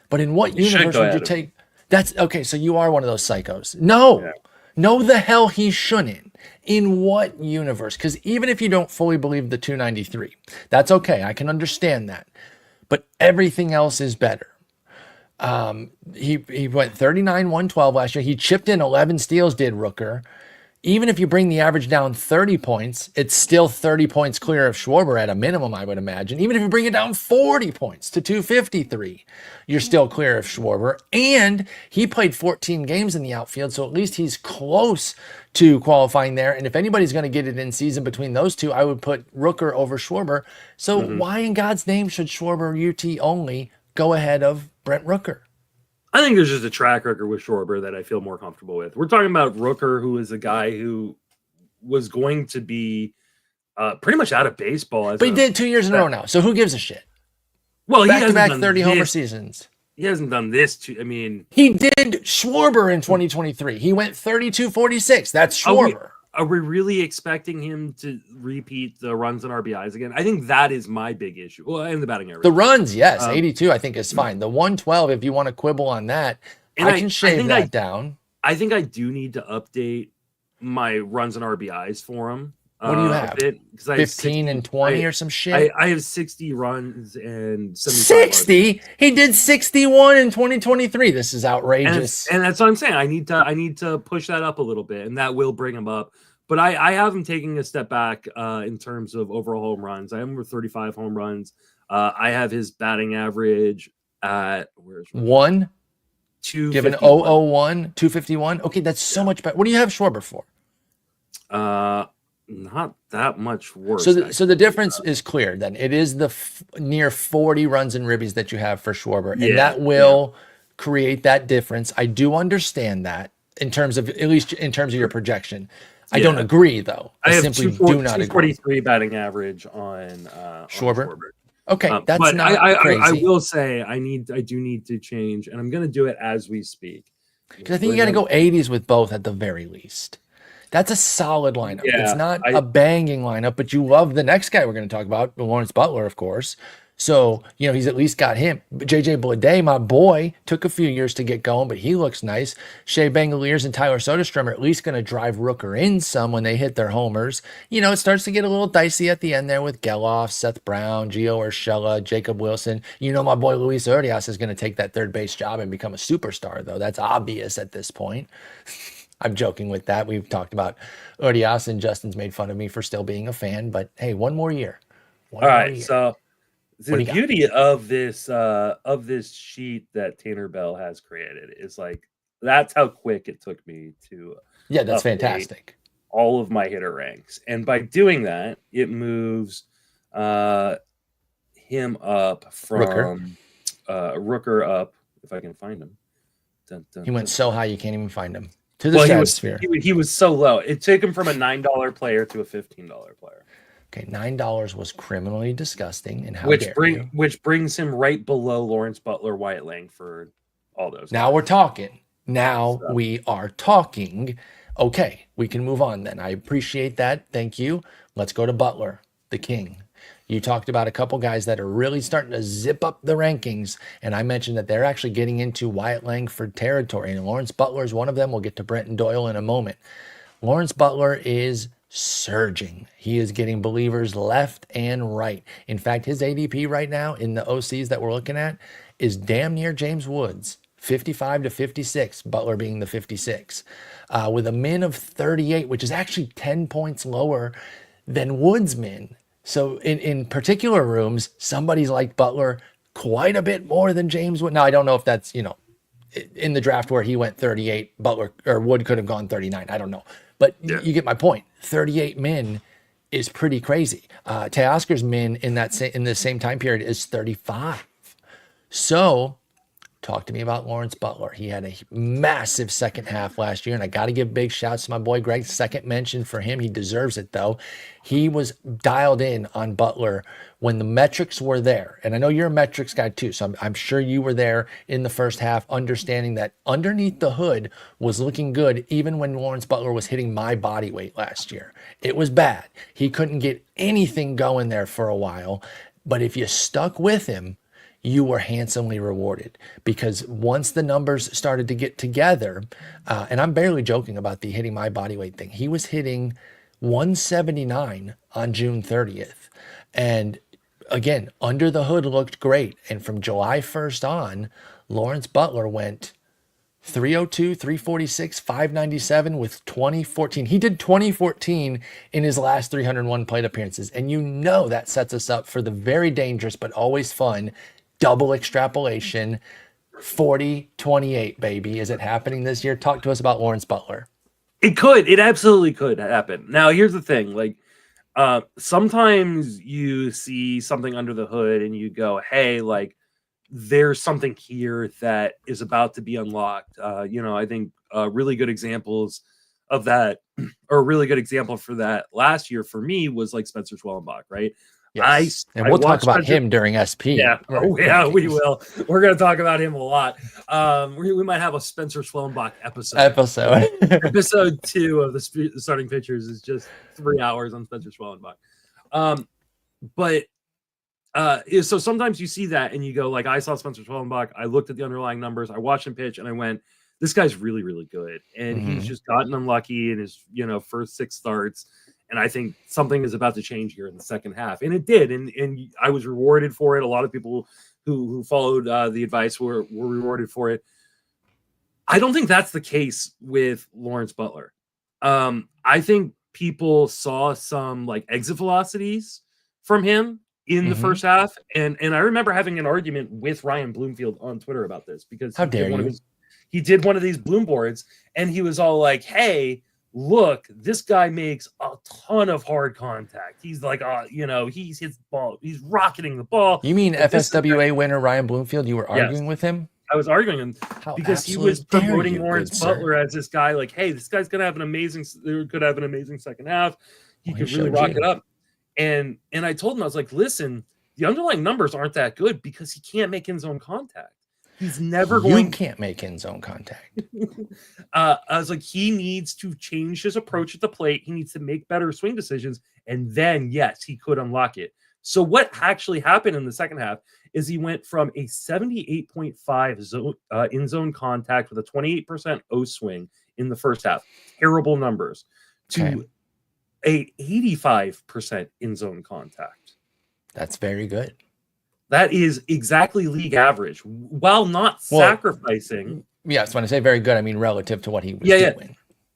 But in what You should universe go would you ahead of him. take that's okay, so you are one of those psychos. No. Yeah. No, the hell he shouldn't. In what universe? Because even if you don't fully believe the 293, that's okay. I can understand that. But everything else is better. He went 39, 112 last year. He chipped in 11 steals, did Rooker. Even if you bring the average down 30 points, it's still 30 points clear of Schwarber at a minimum, I would imagine. Even if you bring it down 40 points to 253, you're still clear of Schwarber. And he played 14 games in the outfield, so at least he's close to qualifying there. And if anybody's going to get it in season between those two, I would put Rooker over Schwarber. So why in God's name should Schwarber UT only go ahead of Brent Rooker? I think there's just a track record with Schwarber that I feel more comfortable with. We're talking about Rooker, who is a guy who was going to be pretty much out of baseball. But he did 2 years in a row now, so who gives a shit? Well, Back-to-back 30-homer seasons. He hasn't done this. I mean, he did Schwarber in 2023. He went 32-46. That's Schwarber. Are we really expecting him to repeat the runs and RBIs again? I think that is my big issue. Well, and the batting average. The runs, yes. 82, I think, is fine. The 112, if you want to quibble on that, I can shave that down. I think I do need to update my runs and RBIs for him. What do you have? 15 and 20 or some shit? I have 60 runs and 60? He did 61 in 2023. This is outrageous. And that's what I'm saying. I need to push that up a little bit, and that will bring him up. But I have him taking a step back in terms of overall home runs. I have him with 35 home runs. I have his batting average at where's 1? 251. Given 001, 251. Okay, that's so much better. What do you have Schwarber for? Not that much worse. So the difference is clear then. It is the near 40 runs and ribbies that you have for Schwarber, and that will create that difference. I do understand that in terms of, at least in terms of your projection. I don't agree, though. I simply do not agree. 243 batting average on Schwarber. Okay, that's but not crazy. I will say I do need to change, and I'm going to do it as we speak. Because I think you got to go 80s with both at the very least. That's a solid lineup. Yeah, it's not a banging lineup, but you love the next guy we're going to talk about, Lawrence Butler, of course. So, he's at least got him. JJ Bleday, my boy, took a few years to get going, but he looks nice. Shea Bangaliers and Tyler Soderstrom are at least going to drive Rooker in some when they hit their homers. It starts to get a little dicey at the end there with Geloff, Seth Brown, Gio Urshela, Jacob Wilson. My boy Luis Urias is going to take that third base job and become a superstar, though. That's obvious at this point. I'm joking with that. We've talked about Urias, and Justin's made fun of me for still being a fan, but hey, one more year. All right, so the beauty of this sheet that Tanner Bell has created is that's how quick it took me to that's fantastic. All of my hitter ranks, and by doing that, it moves him up from Rooker up, if I can find him. He went so high you can't even find him. To the stratosphere. He was so low. It took him from a $9 player to a $15 player. Okay, $9 was criminally disgusting, and which brings him right below Lawrence Butler, Wyatt Langford, all those. Now we're talking. We are talking. Okay, we can move on then. I appreciate that. Thank you. Let's go to Butler, the king. You talked about a couple guys that are really starting to zip up the rankings, and I mentioned that they're actually getting into Wyatt Langford territory, and Lawrence Butler is one of them. We'll get to Brenton Doyle in a moment. Lawrence Butler is surging. He is getting believers left and right. In fact, his ADP right now in the OCs that we're looking at is damn near James Woods, 55 to 56, Butler being the 56, with a min of 38, which is actually 10 points lower than Woods' min. So in particular rooms, somebody's like Butler quite a bit more than James Wood. Now, I don't know if that's, in the draft where he went 38, Butler or Wood could have gone 39. I don't know. But you get my point. 38 min is pretty crazy. Teoscar's min in the same time period is 35. So talk to me about Lawrence Butler. He had a massive second half last year, and I got to give big shouts to my boy Greg. Second mention for him. He deserves it, though. He was dialed in on Butler when the metrics were there. And I know you're a metrics guy, too, so I'm sure you were there in the first half, understanding that underneath the hood was looking good, even when Lawrence Butler was hitting my body weight last year. It was bad. He couldn't get anything going there for a while. But if you stuck with him, you were handsomely rewarded, because once the numbers started to get together, and I'm barely joking about the hitting my body weight thing, he was hitting 179 on June 30th. And again, under the hood looked great. And from July 1st on, Lawrence Butler went 302, 346, 597 with 2014. He did 2014 in his last 301 plate appearances. And you know that sets us up for the very dangerous but always fun double extrapolation 40-28, baby. Is it happening this year? Talk to us about Lawrence Butler. It could. It absolutely could happen. Now, here's the thing. Like, sometimes you see something under the hood and you go, hey, like, there's something here that is about to be unlocked. I think really good examples of that, or a really good example for that last year for me was like Spencer Schwellenbach, right? Yes. And we'll talk about him during SP. Yeah, yeah, we will. We're going to talk about him a lot. We might have a Spencer Schwellenbach episode. Episode 2 of the starting pitchers is just 3 hours on Spencer Schwellenbach. So sometimes you see that and you go, like, I saw Spencer Schwellenbach. I looked at the underlying numbers. I watched him pitch and I went, this guy's really, really good. And he's just gotten unlucky in his, first 6 starts. And I think something is about to change here in the second half. And it did. And I was rewarded for it. A lot of people who followed the advice were rewarded for it. I don't think that's the case with Lawrence Butler. I think people saw some like exit velocities from him in the first half. And I remember having an argument with Ryan Bloomfield on Twitter about this, because he did one of these Bloom boards and he was all like, hey, look, this guy makes a ton of hard contact. He's like, he's hits the ball. He's rocketing the ball. You mean FSWA winner Ryan Bloomfield? You were arguing with him? I was arguing him because he was promoting Lawrence Butler as this guy, like, hey, this guy's gonna have an amazing second half. He could really rock it up. And I told him, I was like, listen, the underlying numbers aren't that good because he can't make in zone contact. He's never going. You can't make in zone contact. I was like, he needs to change his approach at the plate. He needs to make better swing decisions. And then, yes, he could unlock it. So what actually happened in the second half is he went from a 78.5 zone in zone contact with a 28% O swing in the first half, terrible numbers, to a 85% in zone contact. That's very good. That is exactly league average, while not sacrificing. Yes, when I say very good, I mean relative to what he was doing. Yeah.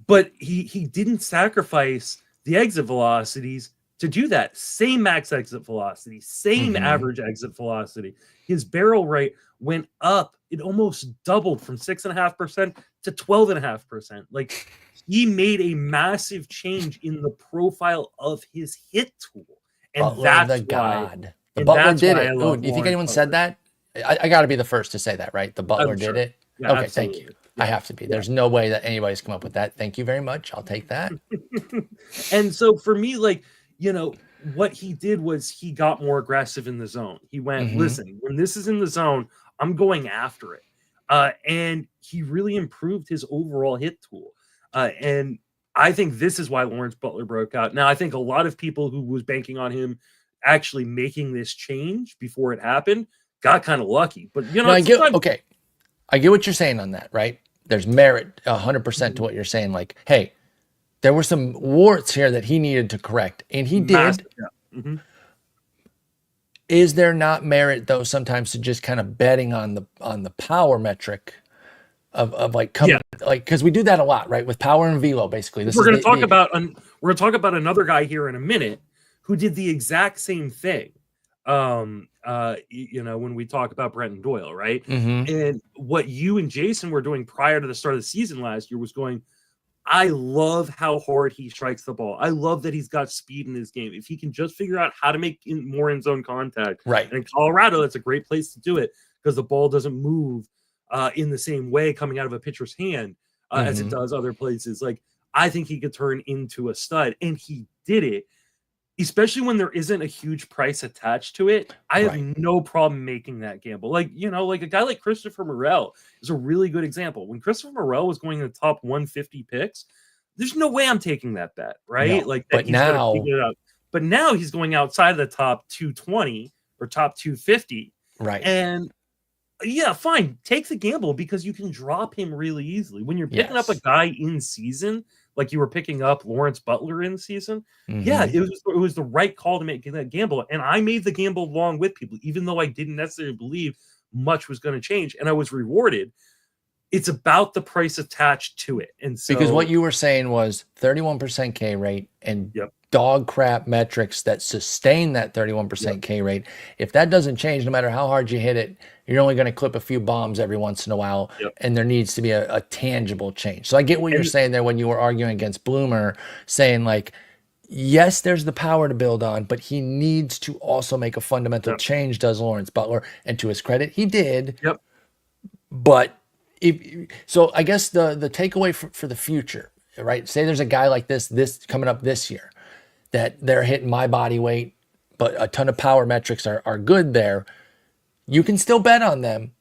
But he didn't sacrifice the exit velocities to do that. Same max exit velocity, same average exit velocity. His barrel rate went up. It almost doubled from 6.5% to 12.5%. Like, he made a massive change in the profile of his hit tool. And Butler, that's the god. The Butler did it. Oh, do you think anyone said that? I got to be the first to say that, right? The Butler did it. Yeah, okay, thank you. Yeah. I have to be. There's no way that anybody's come up with that. Thank you very much. I'll take that. And so for me, like, what he did was he got more aggressive in the zone. He went, listen, when this is in the zone, I'm going after it. And he really improved his overall hit tool. And I think this is why Lawrence Butler broke out. Now, I think a lot of people who was banking on him actually making this change before it happened got kind of lucky. But, I get what you're saying on that, right? There's merit 100% to what you're saying. Like, hey, there were some warts here that he needed to correct, and he did. Yeah. Is there not merit, though, sometimes to just kind of betting on the power metric of like coming, like, because we do that a lot, right? With power and velo, basically. We're going to talk about another guy here in a minute who did the exact same thing. When we talk about Brenton Doyle, right? And what you and Jason were doing prior to the start of the season last year was going, I love how hard he strikes the ball. I love that he's got speed in his game. If he can just figure out how to make more in zone contact, right? And in Colorado, that's a great place to do it because the ball doesn't move in the same way coming out of a pitcher's hand as it Hmm. does other places. Like, I think he could turn into a stud, and he did it. Especially when there isn't a huge price attached to it, I have Right. no problem making that gamble. Like, like a guy like Christopher Morel is a really good example. When Christopher Morel was going in the top 150 picks, there's no way I'm taking that bet, right? No, Like that but he's going to now, figure it out. But now he's going outside of the top 220 or top 250. right. And yeah, fine. Take the gamble because you can drop him really easily. When you're picking up a Yes. guy in season, like you were picking up Lawrence Butler in season, yeah, Hmm. it was the right call to make that gamble. And I made the gamble along with people, even though I didn't necessarily believe much was going to change, and I was rewarded. It's about the price attached to it. And Because what so, you were saying was 31% K rate and yep, dog crap metrics that sustain that yep, 31% K rate. If that doesn't change, no matter how hard you hit it, you're only going to clip a few bombs every once in a while, yep. and there needs to be a tangible change. So I get what you're And saying there when you were arguing against Bloomer, saying like, yes, there's the power to build on, but he needs to also make a fundamental yep, change, does Lawrence Butler. And to his credit, he did. yep, But if so, I guess the takeaway for the future, right? Say there's a guy like this coming up this year that they're hitting my body weight, but a ton of power metrics are good there. You can still bet on them,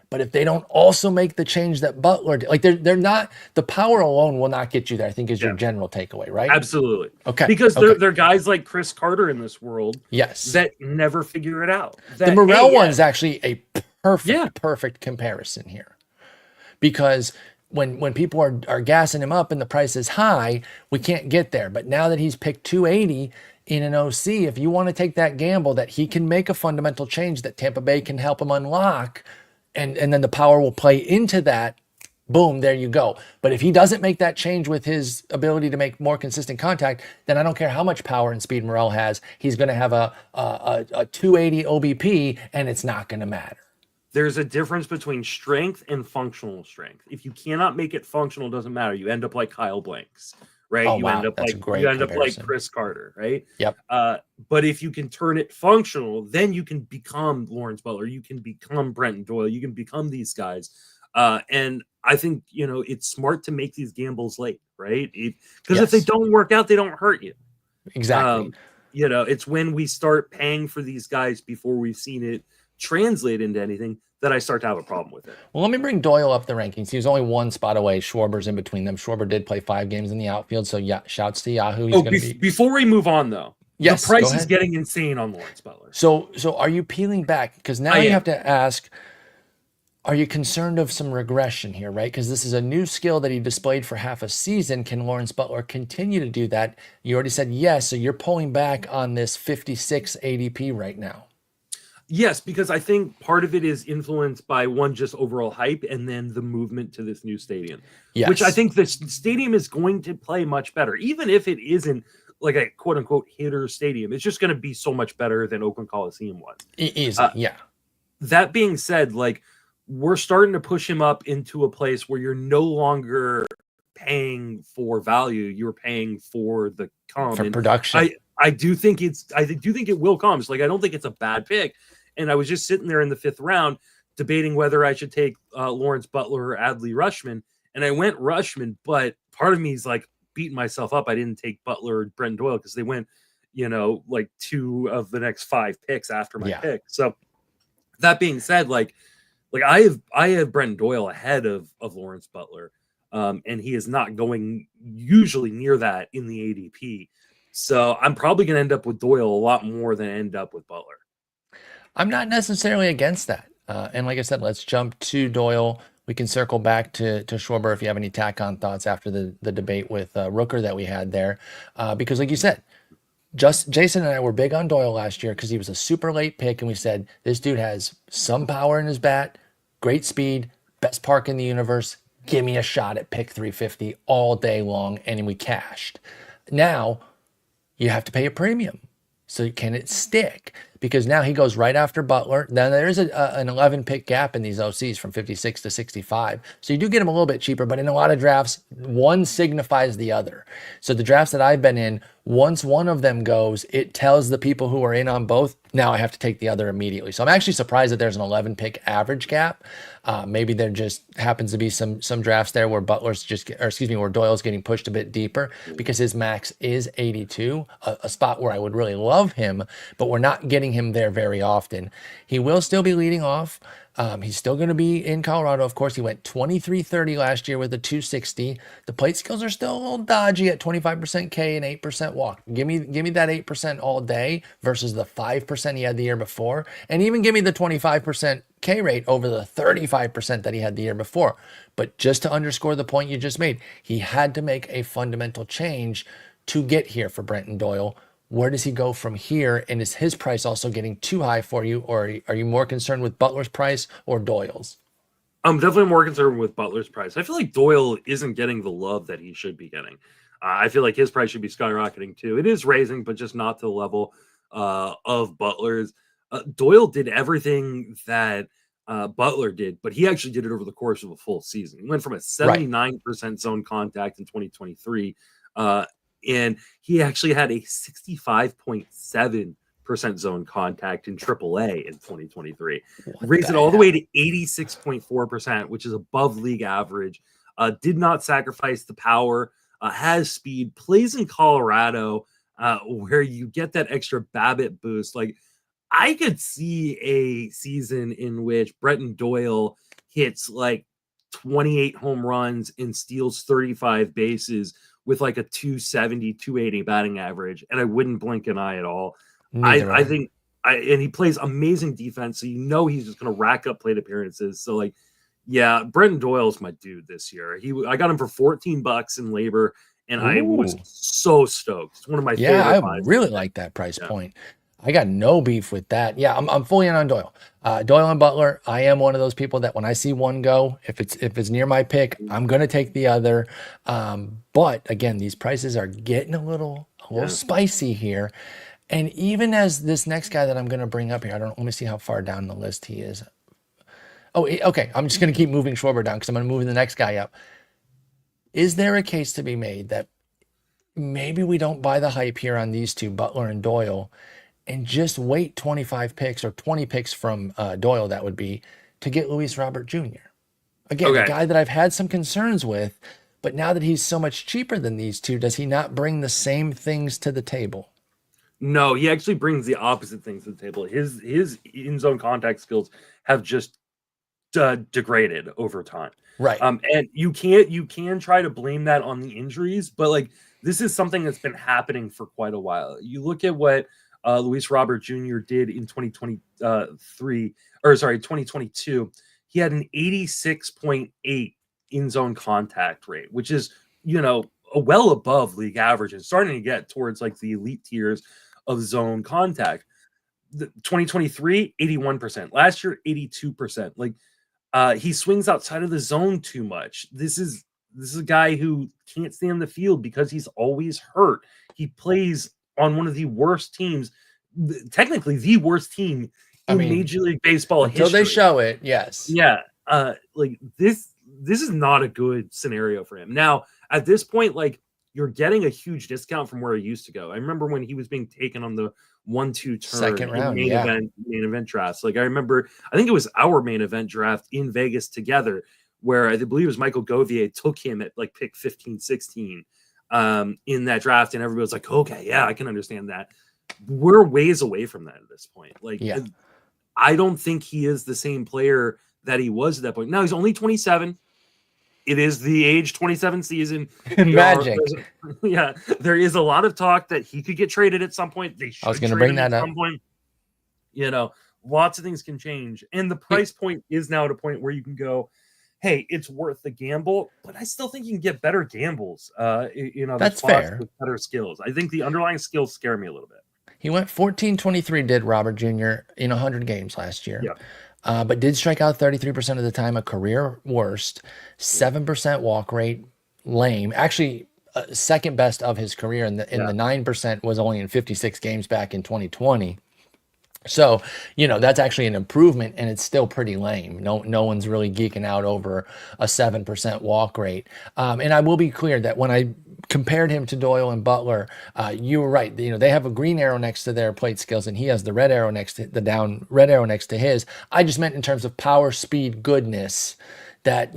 but if they don't also make the change that Butler did, like they're not, the power alone will not get you there, I think is your yeah. general takeaway, right? Absolutely. Okay. Because Okay. they're guys like Chris Carter in this world Yes. that never figure it out. The That, hey, Morel yeah, one is actually a yeah, perfect comparison here. Because when people are gassing him up and the price is high, we can't get there. But now that he's picked 280 in an OC, if you want to take that gamble that he can make a fundamental change that Tampa Bay can help him unlock, and then the power will play into that, boom, there you go. But if he doesn't make that change with his ability to make more consistent contact, then I don't care how much power and speed Morel has, he's going to have a 280 OBP, and it's not going to matter. there's a difference between strength and functional strength. If you cannot make it functional, it doesn't matter. You end up like Kyle Blanks, right? Oh, You end wow. up That's a like great comparison. Chris Carter, right? Yep. But if you can turn it functional, then you can become Lawrence Butler. You can become Brenton Doyle. You can become these guys. And I think it's smart to make these gambles late, right? Because if they Yes. don't work out, they don't hurt you. Exactly. It's when we start paying for these guys before we've seen it translate into anything that I start to have a problem with it. Well, let me bring Doyle up the rankings. He was only one spot away. Schwarber's in between them. Schwarber did play 5 games in the outfield, so yeah, shouts to Yahoo. He's going to be. Before we move on, though, Yes, the go price is ahead. getting insane on Lawrence Butler. So are you peeling back? Because now I you am. have to ask, are you concerned of some regression here, right? Because this is a new skill that he displayed for half a season. Can Lawrence Butler continue to do that? You already said yes, so you're pulling back on this 56 ADP right now. Yes, because I think part of it is influenced by one, just overall hype, and then the movement to this new stadium, which I Yes, think this stadium is going to play much better, even if it isn't like a quote unquote hitter stadium. It's just going to be so much better than Oakland Coliseum was. easily, yeah. That being said, like, we're starting to push him up into a place where you're no longer paying for value, you're paying for the come. For And production. I do think it will come. It's like, I don't think it's a bad pick. And I was just sitting there in the 5th round debating whether I should take Lawrence Butler or Adley Rushman. And I went Rushman, but part of me is like beating myself up. I didn't take Butler or Brenton Doyle because they went, like 2 of the next 5 picks after my pick. So that being said, like I have Brenton Doyle ahead of Lawrence Butler. And he is not going usually near that in the ADP. So I'm probably going to end up with Doyle a lot more than end up with Butler. I'm not necessarily against that. And like I said, let's jump to Doyle. We can circle back to Schwarber if you have any tack-on thoughts after the debate with Rooker that we had there. Because like you said, Jason and I were big on Doyle last year because he was a super late pick, and we said, this dude has some power in his bat, great speed, best park in the universe. Give me a shot at pick 350 all day long, and we cashed. Now, you have to pay a premium. So can it stick? because now he goes right after Butler. Then there is an 11 pick gap in these OCs from 56 to 65. So you do get him a little bit cheaper, but in a lot of drafts, one signifies the other. So the drafts that I've been in, once one of them goes, it tells the people who are in on both, now I have to take the other immediately. So I'm actually surprised that there's an 11 pick average gap. Maybe there just happens to be some drafts there where where Doyle's getting pushed a bit deeper because his max is 82, a spot where I would really love him, but we're not getting him there very often. He will still be leading off. He's still going to be in Colorado. Of course, he went 23-30 last year with a 260. The plate skills are still a little dodgy at 25% K and 8% walk. Give me that 8% all day versus the 5% he had the year before. And even give me the 25% K rate over the 35% that he had the year before. But just to underscore the point you just made, he had to make a fundamental change to get here for Brenton Doyle. Where does he go from here? And is his price also getting too high for you? Or are you more concerned with Butler's price or Doyle's? I'm definitely more concerned with Butler's price. I feel like Doyle isn't getting the love that he should be getting. I feel like his price should be skyrocketing too. It is raising, but just not to the level of Butler's. Doyle did everything that Butler did, but he actually did it over the course of a full season. He went from a 79% zone contact in 2023 and he actually had a 65.7% zone contact in AAA in 2023. Raised it all the way to 86.4%, which is above league average. Did not sacrifice the power, has speed, plays in Colorado, where you get that extra BABIP boost. Like, I could see a season in which Brenton Doyle hits like 28 home runs and steals 35 bases with like a 270, 280 batting average, and I wouldn't blink an eye at all. I think and he plays amazing defense, so you know he's just going to rack up plate appearances. So like, yeah, Brenton Doyle's my dude this year. I got him for $14 in labor, and I was so stoked. It's one of my favorite. Yeah, I really like that price point. I got no beef with that. Yeah, I'm fully in on Doyle. Doyle and Butler, I am one of those people that when I see one go, if it's near my pick, I'm gonna take the other. But again, these prices are getting a little spicy here. And even as this next guy that I'm gonna bring up here, let me see how far down the list he is. Oh, okay. I'm just gonna keep moving Schwarber down because I'm gonna move the next guy up. Is there a case to be made that maybe we don't buy the hype here on these two, Butler and Doyle, and just wait 25 picks or 20 picks from Doyle, that would be, to get Luis Robert Jr.? Again, a guy that I've had some concerns with, but now that he's so much cheaper than these two, does he not bring the same things to the table? No, he actually brings the opposite things to the table. His in-zone contact skills have just degraded over time. Right. And you can try to blame that on the injuries, but like this is something that's been happening for quite a while. You look at what Luis Robert Jr. did in 2022. He had an 86.8 in-zone contact rate, which is, well above league average and starting to get towards like the elite tiers of zone contact. 2023, 81%. Last year, 82%. Like, he swings outside of the zone too much. This is a guy who can't stay on the field because he's always hurt. He plays on one of the worst teams, technically the worst team in Major League Baseball until history. They show it, yes. Yeah, like this is not a good scenario for him. Now, at this point, like you're getting a huge discount from where he used to go. I remember when he was being taken on the 1-2 turn second round, main event drafts. Like I think it was our main event draft in Vegas together, where I believe it was Michael Govier took him at like pick 15, 16 in that draft, and everybody was like, okay, yeah, I can understand that. We're ways away from that at this point. Like, I don't think he is the same player that he was at that point. Now he's only 27. It is the age 27 season. Magic. There is a lot of talk that he could get traded at some point. I was going to bring that up. Some point. Lots of things can change. And the price point is now at a point where you can go, hey, it's worth the gamble, but I still think you can get better gambles. That's fair. With better skills. I think the underlying skills scare me a little bit. He went 14-23, did Robert Jr. in 100 games last year. But did strike out 33% of the time, a career worst, 7% walk rate, lame. Actually, second best of his career, and the 9% was only in 56 games back in 2020. So, that's actually an improvement, and it's still pretty lame. No one's really geeking out over a 7% walk rate. And I will be clear that when I compared him to Doyle and Butler, you were right. They have a green arrow next to their plate skills, and he has the red arrow next to red arrow next to his. I just meant in terms of power, speed, goodness. That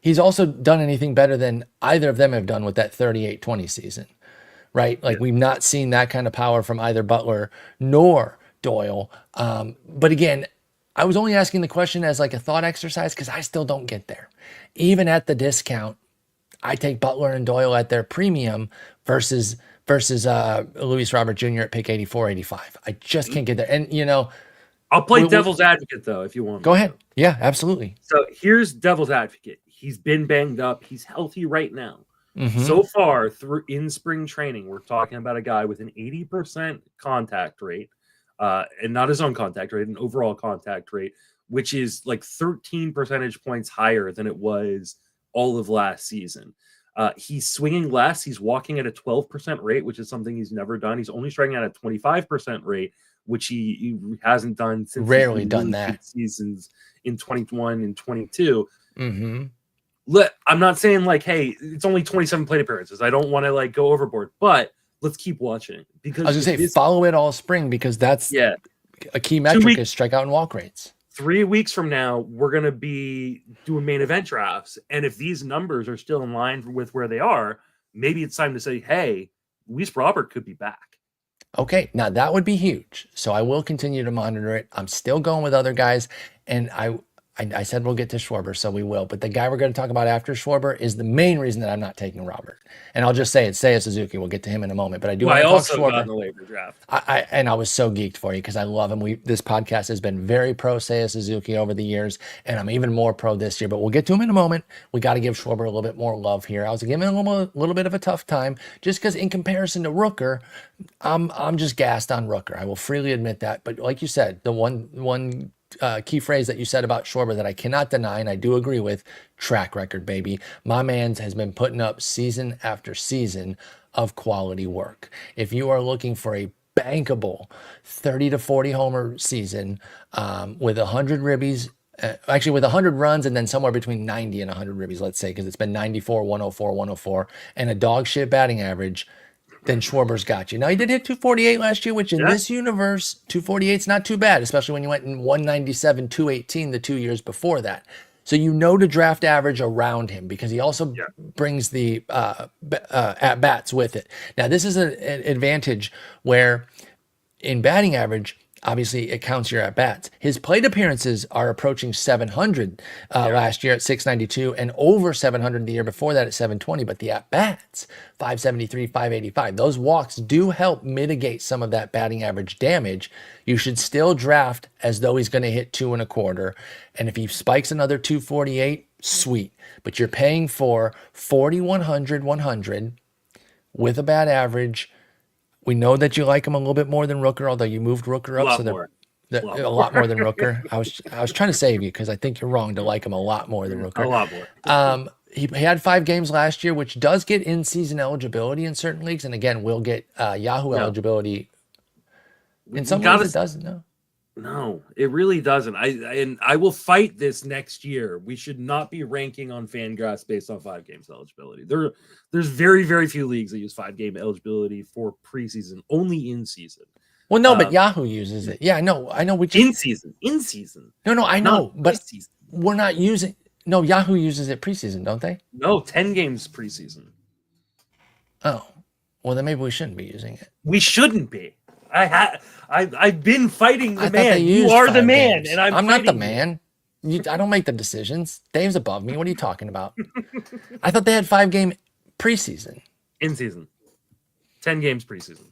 he's also done anything better than either of them have done with that 38-20 season, right? Like we've not seen that kind of power from either Butler nor Doyle. But again, I was only asking the question as like a thought exercise because I still don't get there. Even at the discount, I take Butler and Doyle at their premium versus Luis Robert Jr. at pick 84, 85. I just can't get there. And I'll play devil's advocate though, if you want. Go ahead. Yeah, absolutely. So here's devil's advocate. He's been banged up. He's healthy right now. Mm-hmm. So far through in spring training, we're talking about a guy with an 80% contact rate, and not his own contact rate, an overall contact rate, which is like 13 percentage points higher than it was all of last season. He's swinging less. He's walking at a 12% rate, which is something he's never done. He's only striking at a 25% rate, which he hasn't done since rarely done that seasons in 21 and 22. Mm-hmm. I'm not saying like, hey, it's only 27 plate appearances. I don't want to like go overboard, but let's keep watching because I was gonna say follow it all spring because that's a key metric is strikeout and walk rates. 3 weeks from now, we're going to be doing main event drafts. And if these numbers are still in line with where they are, maybe it's time to say, hey, Luis Robert could be back. Okay, now that would be huge. So I will continue to monitor it. I'm still going with other guys. And I said we'll get to Schwarber, so we will. But the guy we're going to talk about after Schwarber is the main reason that I'm not taking Robert. And I'll just say it's Seiya Suzuki. We'll get to him in a moment. But I do want to talk also Schwarber. Got in the waiver draft. I was so geeked for you because I love him. This podcast has been very pro Seiya Suzuki over the years, and I'm even more pro this year. But we'll get to him in a moment. We got to give Schwarber a little bit more love here. I was giving him a little bit of a tough time just because in comparison to Rooker, I'm just gassed on Rooker. I will freely admit that. But like you said, the one key phrase that you said about Schwarber that I cannot deny, and I do agree with, track record, baby. My man has been putting up season after season of quality work. If you are looking for a bankable 30 to 40 homer season with 100 ribbies, actually with 100 runs and then somewhere between 90 and 100 ribbies, let's say, because it's been 94, 104, 104, and a dog shit batting average, then Schwarber's got you. Now, he did hit 248 last year, which in this universe, 248 is not too bad, especially when you went in 197, 218 the 2 years before that. So to draft average around him because he also brings the at-bats with it. Now, this is an advantage where in batting average, obviously it counts your at-bats. His plate appearances are approaching 700 last year at 692 and over 700 the year before that at 720, but the at-bats, 573, 585. Those walks do help mitigate some of that batting average damage. You should still draft as though he's going to hit 2.25. And if he spikes another 248, sweet. But you're paying for 4,100, 100 with a bad average. We know that you like him a little bit more than Rooker, although you moved Rooker up a lot more than Rooker. I was trying to save you because I think you're wrong to like him a lot more than Rooker. A lot more. He had 5 games last year, which does get in-season eligibility in certain leagues, and again, we'll get Yahoo eligibility. In some leagues, it doesn't. No, it really doesn't. I will fight this next year. We should not be ranking on Fangraphs based on 5 games eligibility. There's very, very few leagues that use 5-game eligibility for preseason, only in season. Well, no, but Yahoo uses it. Yeah, I know. We just in season. No, I know, but we're not using. No, Yahoo uses it preseason, don't they? No, 10 games preseason. Oh, well, then maybe we shouldn't be using it. We shouldn't be. I've been fighting the man. You are the man, and I'm not the man. I don't make the decisions. Dave's above me. What are you talking about? I thought they had 5-game preseason. In season. 10 games preseason.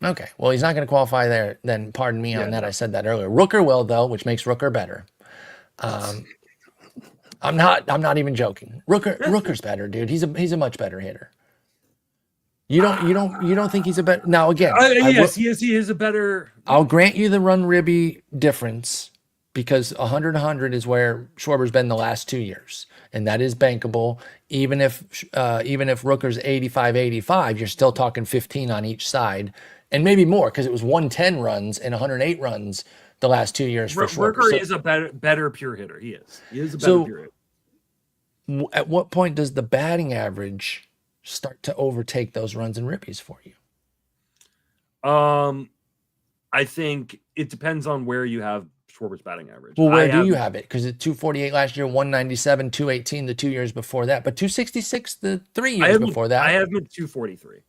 Okay. Well, he's not going to qualify there. Then pardon me on that. I said that earlier. Rooker will though, which makes Rooker better. I'm not even joking. Rooker's better, dude. He's a much better hitter. You don't think he's a better? Now again, yes, he is a better. I'll grant you the run ribby difference because 100 is where Schwarber's been the last 2 years, and that is bankable. Even if Rooker's 85, you're still talking 15 on each side, and maybe more because it was 110 runs and 108 runs the last 2 years for Schwarber. Rooker is a better pure hitter. He is a better So pure hitter. at what point does the batting average start to overtake those runs and ribbies for you? I think it depends on where you have Schwarber's batting average. Well, where do you have it? Because it's 248 last year, 197, 218 the 2 years before that, but 266 the 3 years before that. I have him at 243.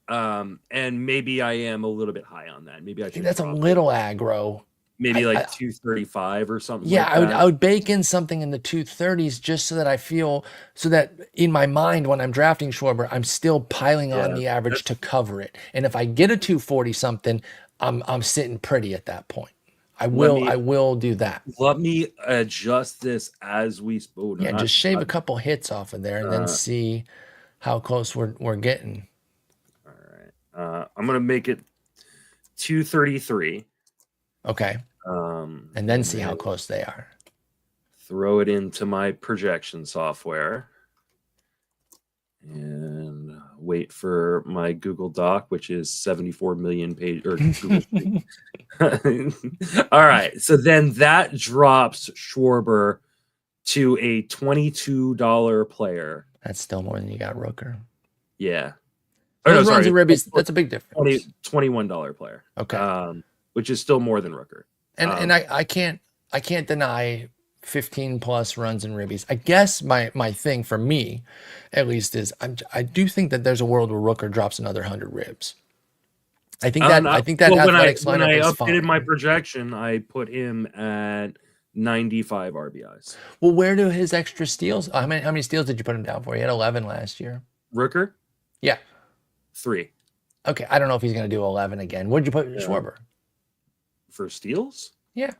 And maybe I am a little bit high on that. Maybe I think that's a little aggro. Maybe like 235 or something. Yeah, like I would bake in something in the 230s just so that I feel so that in my mind when I'm drafting Schwarber, I'm still piling on the average to cover it. And if I get a 240 something, I'm sitting pretty at that point. I will do that. Let me adjust this as we spoke. Yeah, just shave a couple hits off of there and then see how close we're getting. All right. I'm gonna make it 233. Okay. And then see how close they are. Throw it into my projection software and wait for my Google Doc, which is 74 million page or Google. All right. So then that drops Schwarber to a $22 player. That's still more than you got Rooker. Yeah. Runs and ribbies, that's a big difference. $21 player. Okay. Which is still more than Rooker. And I can't deny 15 plus runs and ribbies. I guess my thing for me, at least, is I do think that there's a world where Rooker drops another 100 ribs. I think that athletics when lineup I is updated fine. my projection, I put him at 95 RBIs. Well, where do his extra steals? How many steals did you put him down for? He had 11 last year. Rooker? Yeah. 3. Okay, I don't know if he's going to do 11 again. What'd you put Schwarber? For steals? Yeah.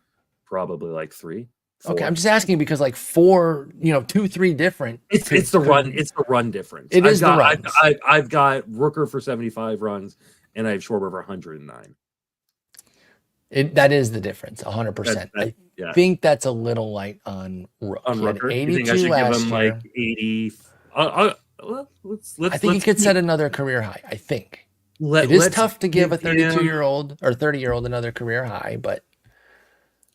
Probably like 3. 4. Okay, I'm just asking because like 4, 2, 3 different. It's the run. It's the run difference. It is the runs. I've got Rooker for 75 runs, and I have Schwarber for 109. That is the difference, 100%. I think that's a little light on Rooker. On Rooker, 82 you think I should last give him year. like 80? I think he could set another career high. I think it is tough to give a 32-year-old or 30-year-old another career high, but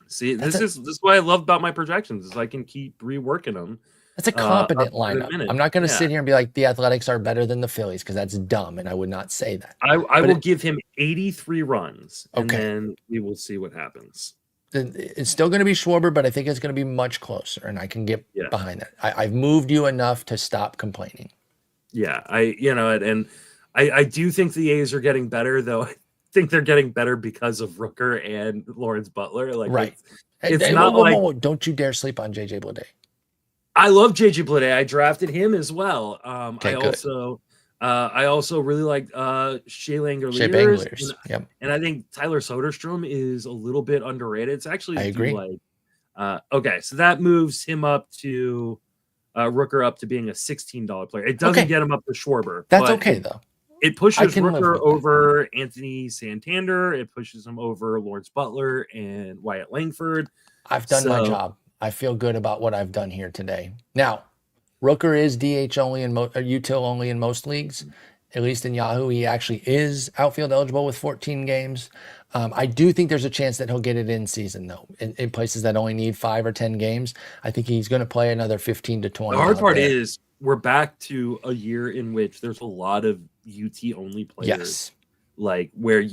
see, this is what I love about my projections is I can keep reworking them. That's a competent lineup. I'm not going to sit here and be like the Athletics are better than the Phillies because that's dumb, and I would not say that. I will give him 83 runs, and then we will see what happens. It's still going to be Schwarber, but I think it's going to be much closer, and I can get behind that. I've moved you enough to stop complaining. Yeah, I do think the A's are getting better, though. I think they're getting better because of Rooker and Lawrence Butler. Like, right. It's not like don't you dare sleep on JJ Bleday. I love JJ Bleday. I drafted him as well. Okay, I also really like Shea Langeliers. Yep. And I think Tyler Soderstrom is a little bit underrated. It's actually I agree. Okay, so that moves him up to Rooker up to being a $16 player. It doesn't get him up to Schwarber. That's okay though. It pushes Rooker over Anthony Santander. It pushes him over Lawrence Butler and Wyatt Langford. I've done my job. I feel good about what I've done here today. Now, Rooker is DH only and util only in most leagues. At least in Yahoo, he actually is outfield eligible with 14 games. I do think there's a chance that he'll get it in season, though, in places that only need 5 or 10 games. I think he's going to play another 15 to 20. The hard part is we're back to a year in which there's a lot of UT only players. Yes. Like where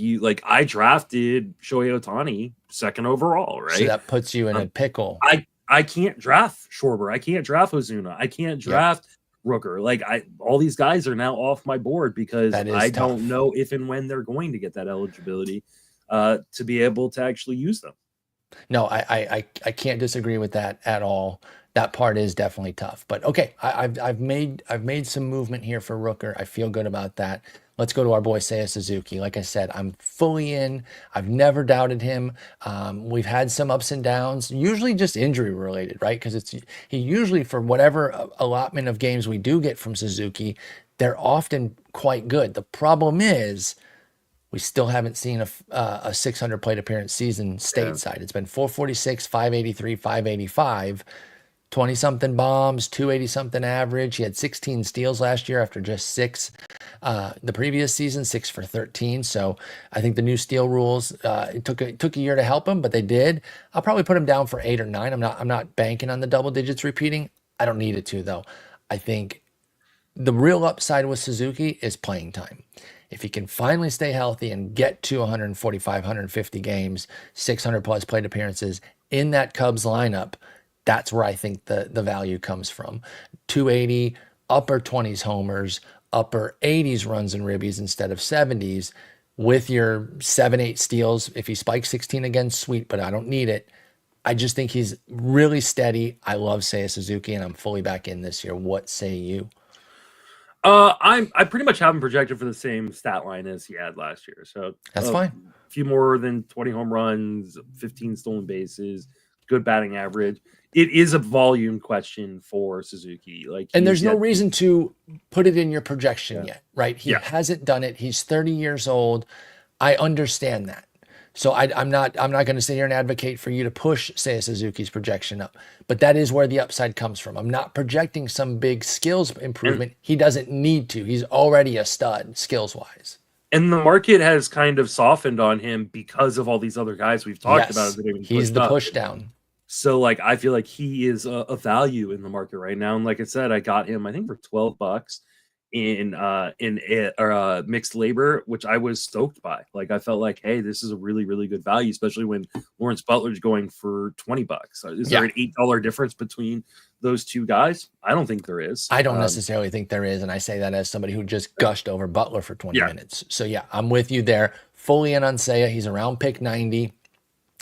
I drafted Shohei Ohtani 2nd overall, right? So that puts you in a pickle. I can't draft Schwarber. I can't draft Ozuna. I can't draft Rooker. Like all these guys are now off my board because I don't know if and when they're going to get that eligibility to be able to actually use them. No, I can't disagree with that at all. That part is definitely tough. But okay, I've made some movement here for Rooker. I feel good about that. Let's go to our boy Seiya Suzuki. Like I said, I'm fully in. I've never doubted him. We've had some ups and downs, usually just injury related, right? Because he usually, for whatever allotment of games we do get from Suzuki, they're often quite good. The problem is we still haven't seen a 600 plate appearance season stateside. It's been 446, 583, 585. 20-something bombs, 280-something average. He had 16 steals last year after just 6. the previous season, 6 for 13. So I think the new steal rules, it took a year to help him, but they did. I'll probably put him down for 8 or 9. I'm not banking on the double digits repeating. I don't need it to though. I think the real upside with Suzuki is playing time. If he can finally stay healthy and get to 145, 150 games, 600 plus plate appearances in that Cubs lineup, that's where I think the value comes from. 280, upper 20s homers, upper 80s runs and ribbies instead of 70s, with your 7-8 steals. If he spikes 16 again, sweet, but I don't need it. I just think he's really steady. I love Seiya Suzuki, and I'm fully back in this year. What say you? I pretty much have him projected for the same stat line as he had last year. So That's a fine. few more than 20 home runs, 15 stolen bases, good batting average. It is a volume question for Suzuki. Like, And there's no reason to put it in your projection yet, right? He Yeah. hasn't done it. He's 30 years old. I understand that. So I'm not going to sit here and advocate for you to push, say, Suzuki's projection up, but that is where the upside comes from. I'm not projecting some big skills improvement. He doesn't need to. He's already a stud skills wise. And the market has kind of softened on him because of all these other guys we've talked about. That have been He's the pushed up. push down. So, like, I feel like he is a value in the market right now. And like I said, I got him, I think, for $12 in mixed labor, which I was stoked by. Like, I felt like, hey, this is a really, really good value, especially when Lawrence Butler's going for $20. Is there an $8 difference between those two guys? I don't think there is. I don't necessarily think there is, and I say that as somebody who just gushed over Butler for 20 minutes. So yeah, I'm with you there. Fully in on Seiya. He's around pick 90.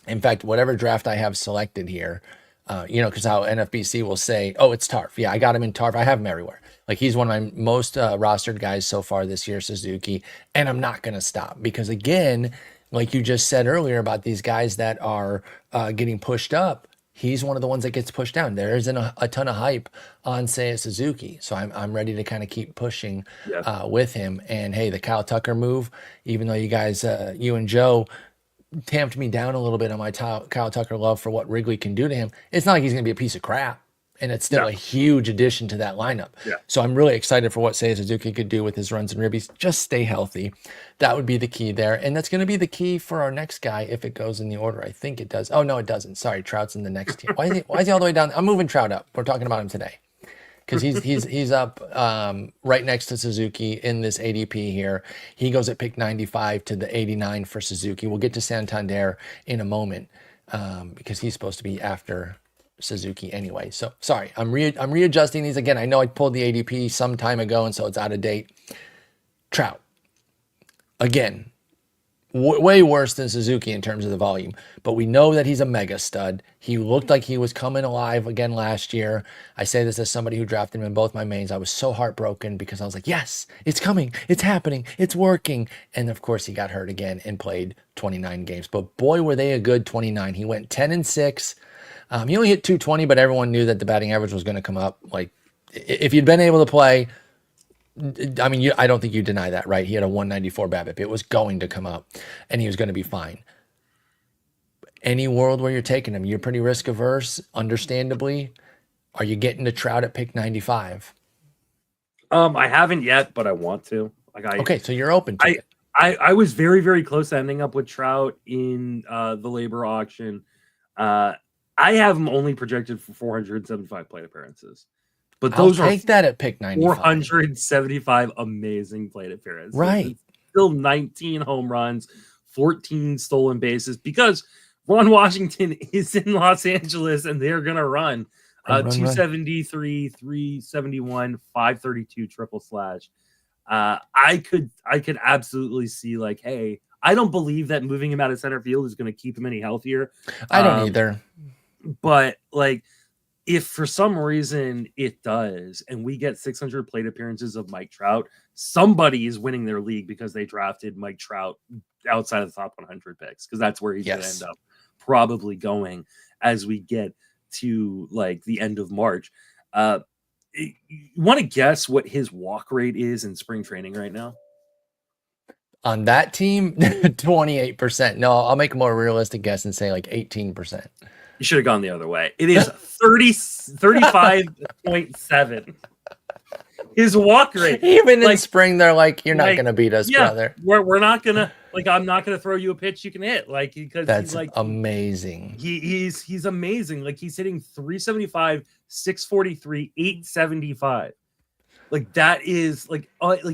In fact, whatever draft I have selected here, because how NFBC will say, oh, it's Tarf. Yeah, I got him in Tarf. I have him everywhere. Like, he's one of my most rostered guys so far this year, Suzuki. And I'm not going to stop because, again, like you just said earlier about these guys that are getting pushed up, he's one of the ones that gets pushed down. There isn't a ton of hype on, say, Suzuki. So I'm ready to kind of keep pushing with him. And, hey, the Kyle Tucker move, even though you guys, you and Joe, tamped me down a little bit on my Kyle Tucker love for what Wrigley can do to him. It's not like he's going to be a piece of crap. And it's still a huge addition to that lineup. Yeah. So I'm really excited for what Seiya Suzuki could do with his runs and ribbies. Just stay healthy. That would be the key there. And that's going to be the key for our next guy if it goes in the order. I think it does. Oh, no, it doesn't. Sorry, Trout's in the next tier. Why is he all the way down? I'm moving Trout up. We're talking about him today. Because he's up right next to Suzuki in this ADP here. He goes at pick 95 to the 89 for Suzuki. We'll get to Santander in a moment because he's supposed to be after Suzuki anyway. So sorry, I'm readjusting these again. I know I pulled the ADP some time ago, and so it's out of date. Trout, again, way worse than Suzuki in terms of the volume, but we know that he's a mega stud. He looked like he was coming alive again last year. I say this as somebody who drafted him in both my mains. I was so heartbroken because I was like, yes, it's coming, it's happening, it's working. And of course he got hurt again and played 29 games, but boy, were they a good 29. He went 10-6. He only hit 220, but everyone knew that the batting average was going to come up. Like, if you'd been able to play, I mean, I don't think you deny that, right? He had a 194 BABIP. It was going to come up, and he was going to be fine. Any world where you're taking him, you're pretty risk averse, understandably. Are you getting to Trout at pick 95? I haven't yet, but I want to. Okay, so you're open to it. I was very, very close to ending up with Trout in the labor auction. I have him only projected for 475 plate appearances. But those I'll take that at pick 95. 475 amazing plate appearances. Right. It's still 19 home runs, 14 stolen bases, because Ron Washington is in Los Angeles and they're going to run 273, 371, 532 triple slash. I could absolutely see, like, hey, I don't believe that moving him out of center field is going to keep him any healthier. I don't either. But, like, if for some reason it does, and we get 600 plate appearances of Mike Trout, somebody is winning their league because they drafted Mike Trout outside of the top 100 picks, because that's where he's going to end up probably going as we get to, like, the end of March. You want to guess what his walk rate is in spring training right now? On that team, 28%. No, I'll make a more realistic guess and say like 18%. You should have gone the other way. It is 35.7. his walk rate. Even in Like, spring, they're like, "You're not like, gonna beat us, yeah, brother." we're not gonna like. I'm not gonna throw you a pitch you can hit. Like because he's That's like amazing. he's amazing. Like he's hitting 375, 643, 875. Like that is like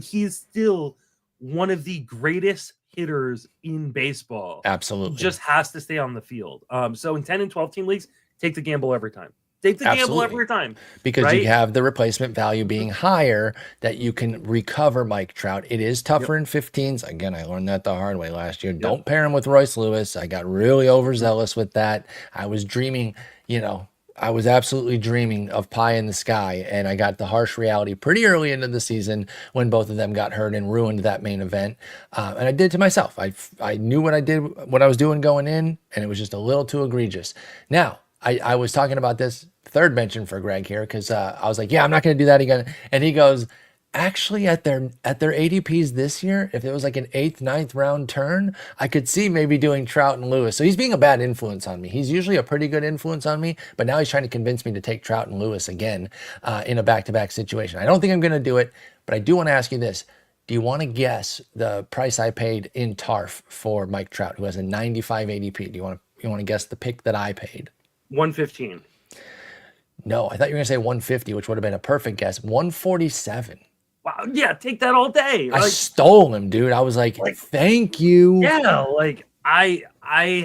he's still one of the greatest hitters in baseball. He Absolutely. just has to stay on the field. So in 10 and 12 team leagues, take the gamble every time. Take the gamble Absolutely. every time. Because you Right? have the replacement value being higher that you can recover Mike Trout. It is Yep. tougher in 15s. Again, I learned that the hard way last year. Yep. Don't pair him with Royce Lewis. I got really overzealous with that. I was dreaming, I was absolutely dreaming of pie in the sky, and I got the harsh reality pretty early into the season when both of them got hurt and ruined that main event. And I did it to myself. I knew what I was doing going in, and it was just a little too egregious. Now, I was talking about this third mention for Greg here because I was like, yeah, I'm not going to do that again. And he goes, actually, at their ADPs this year, if it was like an 8th, 9th round turn, I could see maybe doing Trout and Lewis. So he's being a bad influence on me. He's usually a pretty good influence on me, but now he's trying to convince me to take Trout and Lewis again in a back-to-back situation. I don't think I'm going to do it, but I do want to ask you this. Do you want to guess the price I paid in TARF for Mike Trout, who has a 95 ADP? Do you want to guess the pick that I paid? 115. No, I thought you were going to say 150, which would have been a perfect guess. 147. Wow, yeah, take that all day. I stole him, dude. I was like, thank you. Yeah, like I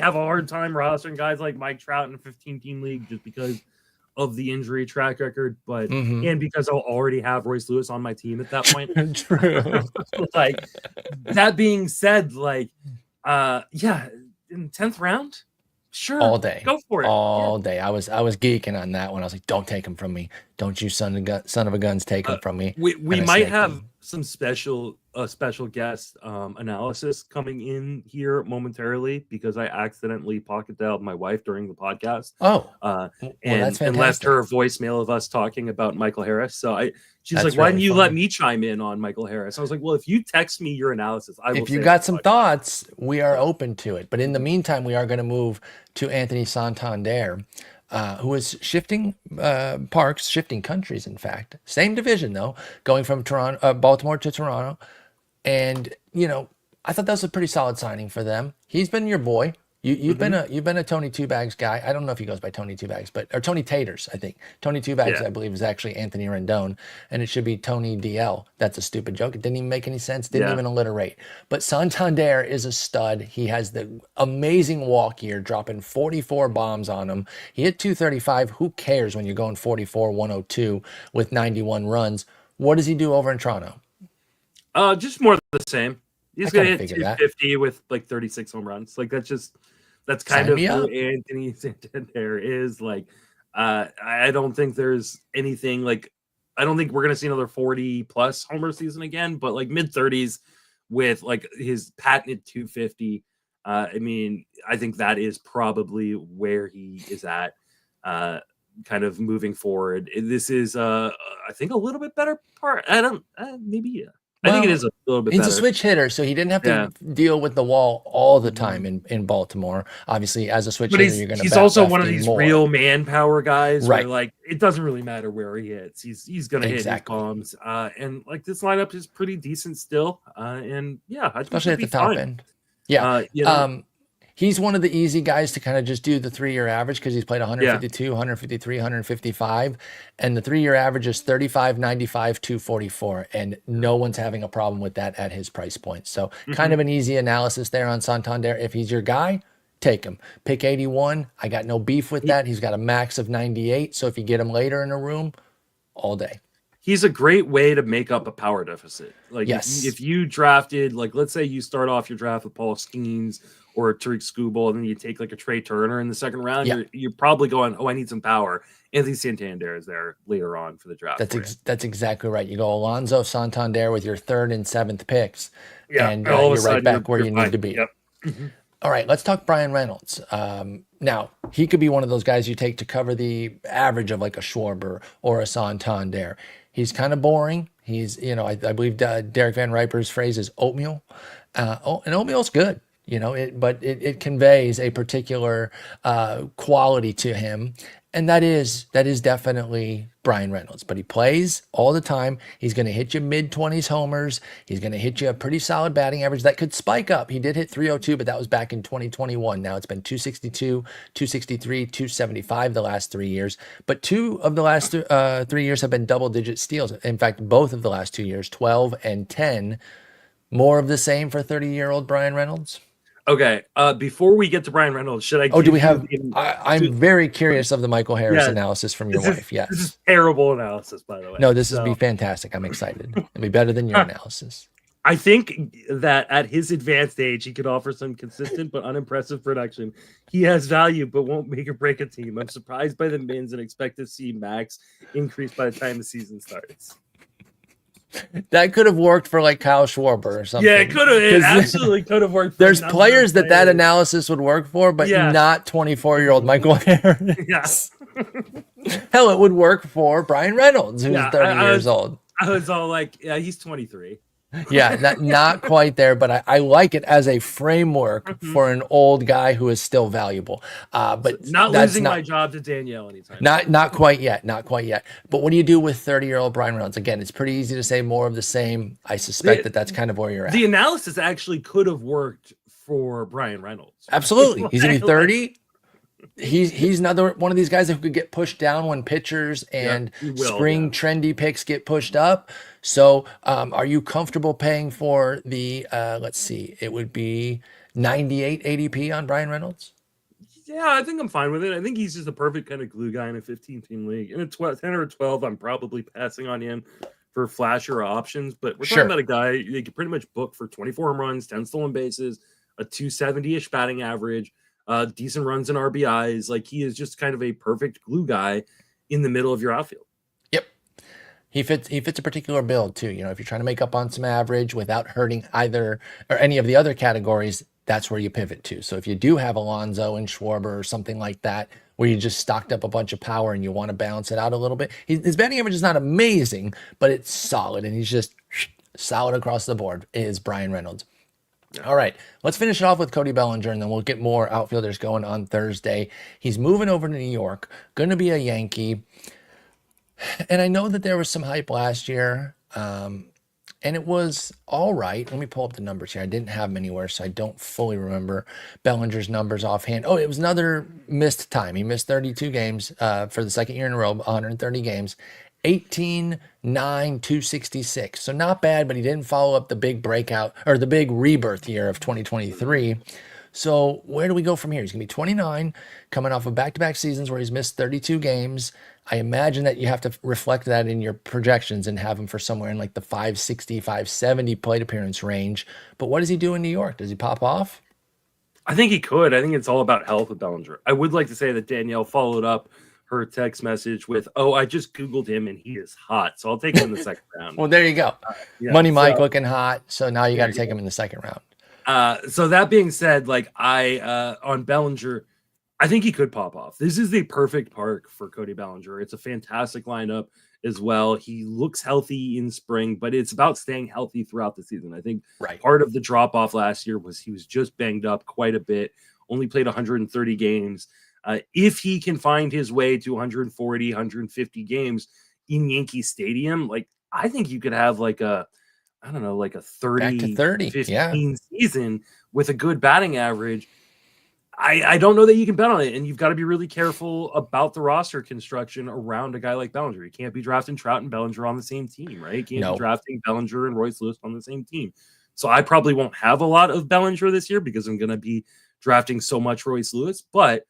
have a hard time rostering guys like Mike Trout in a 15-team league just because of the injury track record, but and because I'll already have Royce Lewis on my team at that point. True. Like that being said, like yeah, in 10th round, sure, all day, go for it, all day. I was geeking on that one. I was like, don't take him from me. Don't you son of a guns take him from me. We might have some special guest analysis coming in here momentarily because I accidentally pocket dialed my wife during the podcast. Oh, and left her a voicemail of us talking about Michael Harris. So she's like, why didn't you let me chime in on Michael Harris? I was like, well, if you text me your analysis, I will. If you got some thoughts, we are open to it. But in the meantime, we are going to move to Anthony Santander, who is shifting parks, shifting countries, in fact. Same division, though, going from Baltimore to Toronto. And, I thought that was a pretty solid signing for them. He's been your boy. You've been a Tony Two Bags guy. I don't know if he goes by Tony Two Bags, or Tony Taters, I think. Tony Two Bags, I believe, is actually Anthony Rendon, and it should be Tony DL. That's a stupid joke. It didn't even make any sense. Didn't even alliterate. But Santander is a stud. He has the amazing walk year, dropping 44 bombs on him. He hit 235. Who cares when you're going 44, 102 with 91 runs? What does he do over in Toronto? Just more of the same. He's gonna hit 250 with like 36 home runs. Like that's kind of who Anthony Santander is. Like, I don't think there's anything like, I don't think we're going to see another 40 plus homer season again, but like mid 30s with like his patented 250. I mean, I think that is probably where he is at, kind of moving forward. This is, I think a little bit better part. Maybe. I think it is a little bit better. He's a switch hitter, so he didn't have to deal with the wall all the time in Baltimore. Obviously, as a switch hitter, you're going to. He's also one of these real manpower guys, right? Where, like, it doesn't really matter where he hits. He's going to hit his bombs. And like this lineup is pretty decent still. And yeah, especially at the top end. Yeah. He's one of the easy guys to kind of just do the 3-year average because he's played 152, 153, 155. And the 3-year average is 35, 95, 244. And no one's having a problem with that at his price point. So kind of an easy analysis there on Santander. If he's your guy, take him. Pick 81. I got no beef with that. He's got a max of 98. So if you get him later in a room, all day. He's a great way to make up a power deficit. Like if you drafted, like, let's say you start off your draft with Paul Skeens or Tariq Skubal, and then you take like a Trey Turner in the second round, you're probably going, I need some power. Anthony Santander is there later on for the draft. That's exactly right. You go Alonso Santander with your 3rd and 7th picks, and you're right back where you need to be. Yep. All right, let's talk Brian Reynolds. Now, he could be one of those guys you take to cover the average of like a Schwarber or a Santander. He's kind of boring. He's, I believe Derek Van Riper's phrase is oatmeal. And oatmeal's good. But it conveys a particular quality to him, and that is definitely Brian Reynolds. But he plays all the time. He's going to hit you mid-20s homers. He's going to hit you a pretty solid batting average that could spike up. He did hit 302, but that was back in 2021. Now it's been 262, 263, 275 the last 3 years. But two of the last 3 years have been double-digit steals. In fact, both of the last 2 years, 12 and 10. More of the same for 30-year-old Brian Reynolds. Okay. Before we get to Brian Reynolds, should I Oh, do give we you have? the, I'm very curious of the Michael Harris yeah, analysis from your this is wife. this Yes. is terrible analysis, by the way. No, this is be So fantastic. I'm excited. It'll be better than your analysis. I think that at his advanced age, he could offer some consistent but unimpressive production. He has value, but won't make or break a team. I'm surprised by the mins and expect to see Max increase by the time the season starts. That could have worked for like Kyle Schwarber or something. Yeah, it could have. It 'Cause absolutely could have worked. For there's a number players of that players. analysis would work for, but Yeah. not 24-year-old Michael Harris. Yes. Hell, it would work for Brian Reynolds, who's Yeah, 30 years old. I was all like, yeah, he's 23. Yeah, not quite there, but I like it as a framework for an old guy who is still valuable. But Not that's losing my job to Danielle anytime. not quite yet, not quite yet. But what do you do with 30-year-old Brian Reynolds? Again, it's pretty easy to say more of the same. I suspect that's kind of where you're at. The analysis actually could have worked for Brian Reynolds. Absolutely, he's gonna be 30. He's another one of these guys who could get pushed down when pitchers and spring trendy picks get pushed up. So, are you comfortable paying for the? Let's see, it would be 98 ADP on Brian Reynolds. Yeah, I think I'm fine with it. I think he's just a perfect kind of glue guy in a 15-team league. In a 10 or 12, I'm probably passing on him for flashier options. But we're talking about a guy you can pretty much book for 24 home runs, 10 stolen bases, a 270-ish batting average, decent runs and RBIs. Like, he is just kind of a perfect glue guy in the middle of your outfield. Yep. He fits a particular build too. If you're trying to make up on some average without hurting either or any of the other categories, that's where you pivot to. So if you do have Alonso and Schwarber or something like that, where you just stocked up a bunch of power and you want to balance it out a little bit, his batting average is not amazing, but it's solid, and he's just solid across the board. Is Brian Reynolds. All right, let's finish it off with Cody Bellinger, and then we'll get more outfielders going on Thursday. He's moving over to New York, going to be a Yankee. And I know that there was some hype last year, and it was all right. Let me pull up the numbers here. I didn't have them anywhere, so I don't fully remember Bellinger's numbers offhand. Oh, it was another missed time. He missed 32 games for the second year in a row, 130 games. 18, 9, 266. So not bad, but he didn't follow up the big breakout or the big rebirth year of 2023. So where do we go from here? He's going to be 29, coming off of back-to-back seasons where he's missed 32 games. I imagine that you have to reflect that in your projections and have him for somewhere in like the 560, 570 plate appearance range. But what does he do in New York? Does he pop off? I think he could. I think it's all about health with Bellinger. I would like to say that Danielle followed up her text message with, "Oh, I just Googled him and he is hot. So I'll take him in the second round." Well, there you go. Money Mike looking hot. So now you got to take him in the second round. So that being said, like on Bellinger, I think he could pop off. This is the perfect park for Cody Bellinger. It's a fantastic lineup as well. He looks healthy in spring, but it's about staying healthy throughout the season. I think part of the drop off last year was he was just banged up quite a bit, only played 130 games. If he can find his way to 140, 150 games in Yankee Stadium, like I think you could have like a 30 to 30 15 season with a good batting average. I don't know that you can bet on it, and you've got to be really careful about the roster construction around a guy like Bellinger. You can't be drafting Trout and Bellinger on the same team, right? You can't be drafting Bellinger and Royce Lewis on the same team. So I probably won't have a lot of Bellinger this year because I'm going to be drafting so much Royce Lewis. But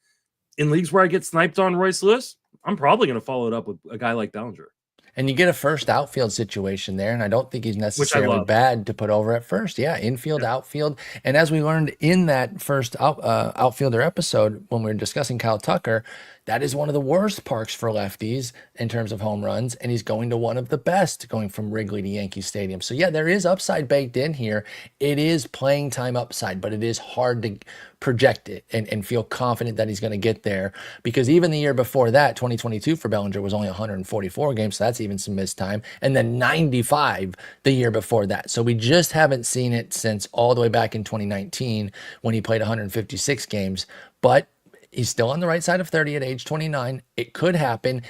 in leagues where I get sniped on Royce Lewis, I'm probably going to follow it up with a guy like Bellinger. And you get a first outfield situation there, and I don't think he's necessarily bad to put over at first. Yeah, infield, outfield. And as we learned in that first outfielder episode when we were discussing Kyle Tucker, That is one of the worst parks for lefties in terms of home runs, and he's going to one of the best, going from Wrigley to Yankee Stadium. So yeah, there is upside baked in here. It is playing time upside, but it is hard to project it and feel confident that he's going to get there, because even the year before that, 2022 for Bellinger was only 144 games, so that's even some missed time, and then 95 the year before that. So we just haven't seen it since all the way back in 2019 when he played 156 games. But he's still on the right side of 30 at age 29. It could happen.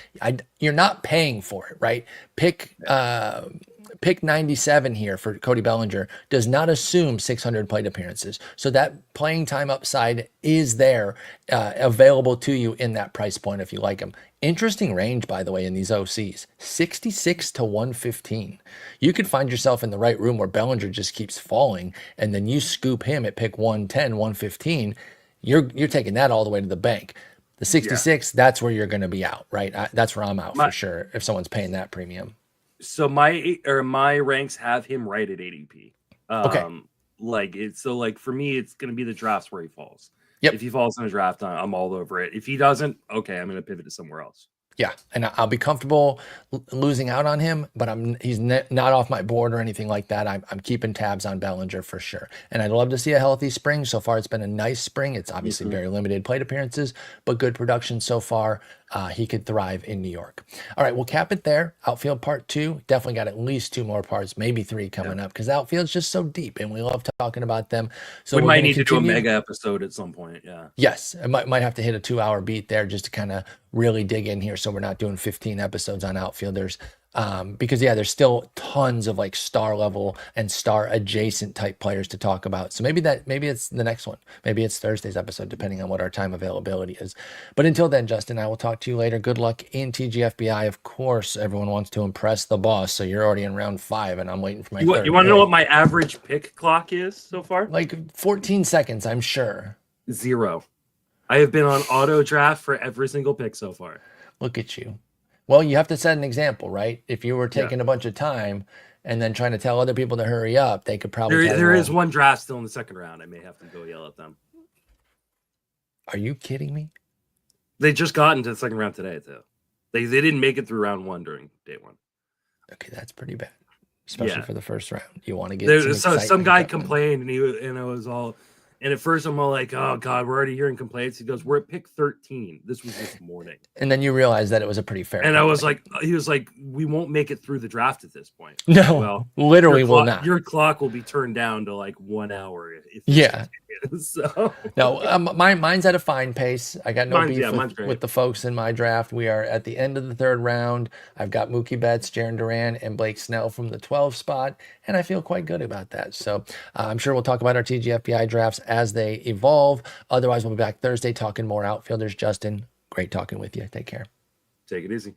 You're not paying for it, right? Pick 97 here for Cody Bellinger does not assume 600 plate appearances. So that playing time upside is there, available to you in that price point if you like him. Interesting range, by the way, in these OCs, 66 to 115. You could find yourself in the right room where Bellinger just keeps falling, and then you scoop him at pick 110, 115. You're taking that all the way to the bank. The 66, that's where you're going to be out, right? That's where I'm out for sure if someone's paying that premium. So my ranks have him right at ADP. Okay. Like for me, it's going to be the drafts where he falls. Yep. If he falls in a draft, I'm all over it. If he doesn't, okay, I'm going to pivot to somewhere else. Yeah, and I'll be comfortable losing out on him, but he's not off my board or anything like that. I'm keeping tabs on Bellinger for sure, and I'd love to see a healthy spring. So far, it's been a nice spring. It's obviously very limited plate appearances, but good production so far. He could thrive in New York. All right, we'll cap it there. Outfield part 2. Definitely got at least 2 more parts, maybe 3 coming up, because outfield's just so deep, and we love talking about them. So we might need to do a mega episode at some point. Yeah. Yes, I might have to hit a 2-hour beat there just to kind of really dig in here, so we're not doing 15 episodes on outfielders. Because there's still tons of like star level and star adjacent type players to talk about. So maybe it's the next one. Maybe it's Thursday's episode, depending on what our time availability is. But until then, Justin, I will talk to you later. Good luck in TGFBI. Of course, everyone wants to impress the boss. So you're already in round 5 and I'm waiting for my third. You want to know what my average pick clock is so far? Like 14 seconds, I'm sure. 0. I have been on auto draft for every single pick so far. Look at you. Well, you have to set an example, right? If you were taking a bunch of time and then trying to tell other people to hurry up, they could probably. There is one draft still in the second round. I may have to go yell at them. Are you kidding me? They just got into the second round today, too. They didn't make it through round 1 during day 1. Okay, that's pretty bad, especially for the first round. You want to get some guy complained, and it was all. And at first, I'm all like, "Oh God, we're already hearing complaints." He goes, "We're at pick 13. This was this morning." And then you realize that it was a pretty fair. And I was like, "He was like, we won't make it through the draft at this point." No, well, literally will not. Your clock will be turned down to like 1 hour. So no, mine's at a fine pace. I got no beef with the folks in my draft. We are at the end of the 3rd round. I've got Mookie Betts, Jarren Duran, and Blake Snell from the 12 spot, and I feel quite good about that. So I'm sure we'll talk about our TGFBI drafts as they evolve. Otherwise, we'll be back Thursday talking more outfielders. Justin, great talking with you. Take care. Take it easy.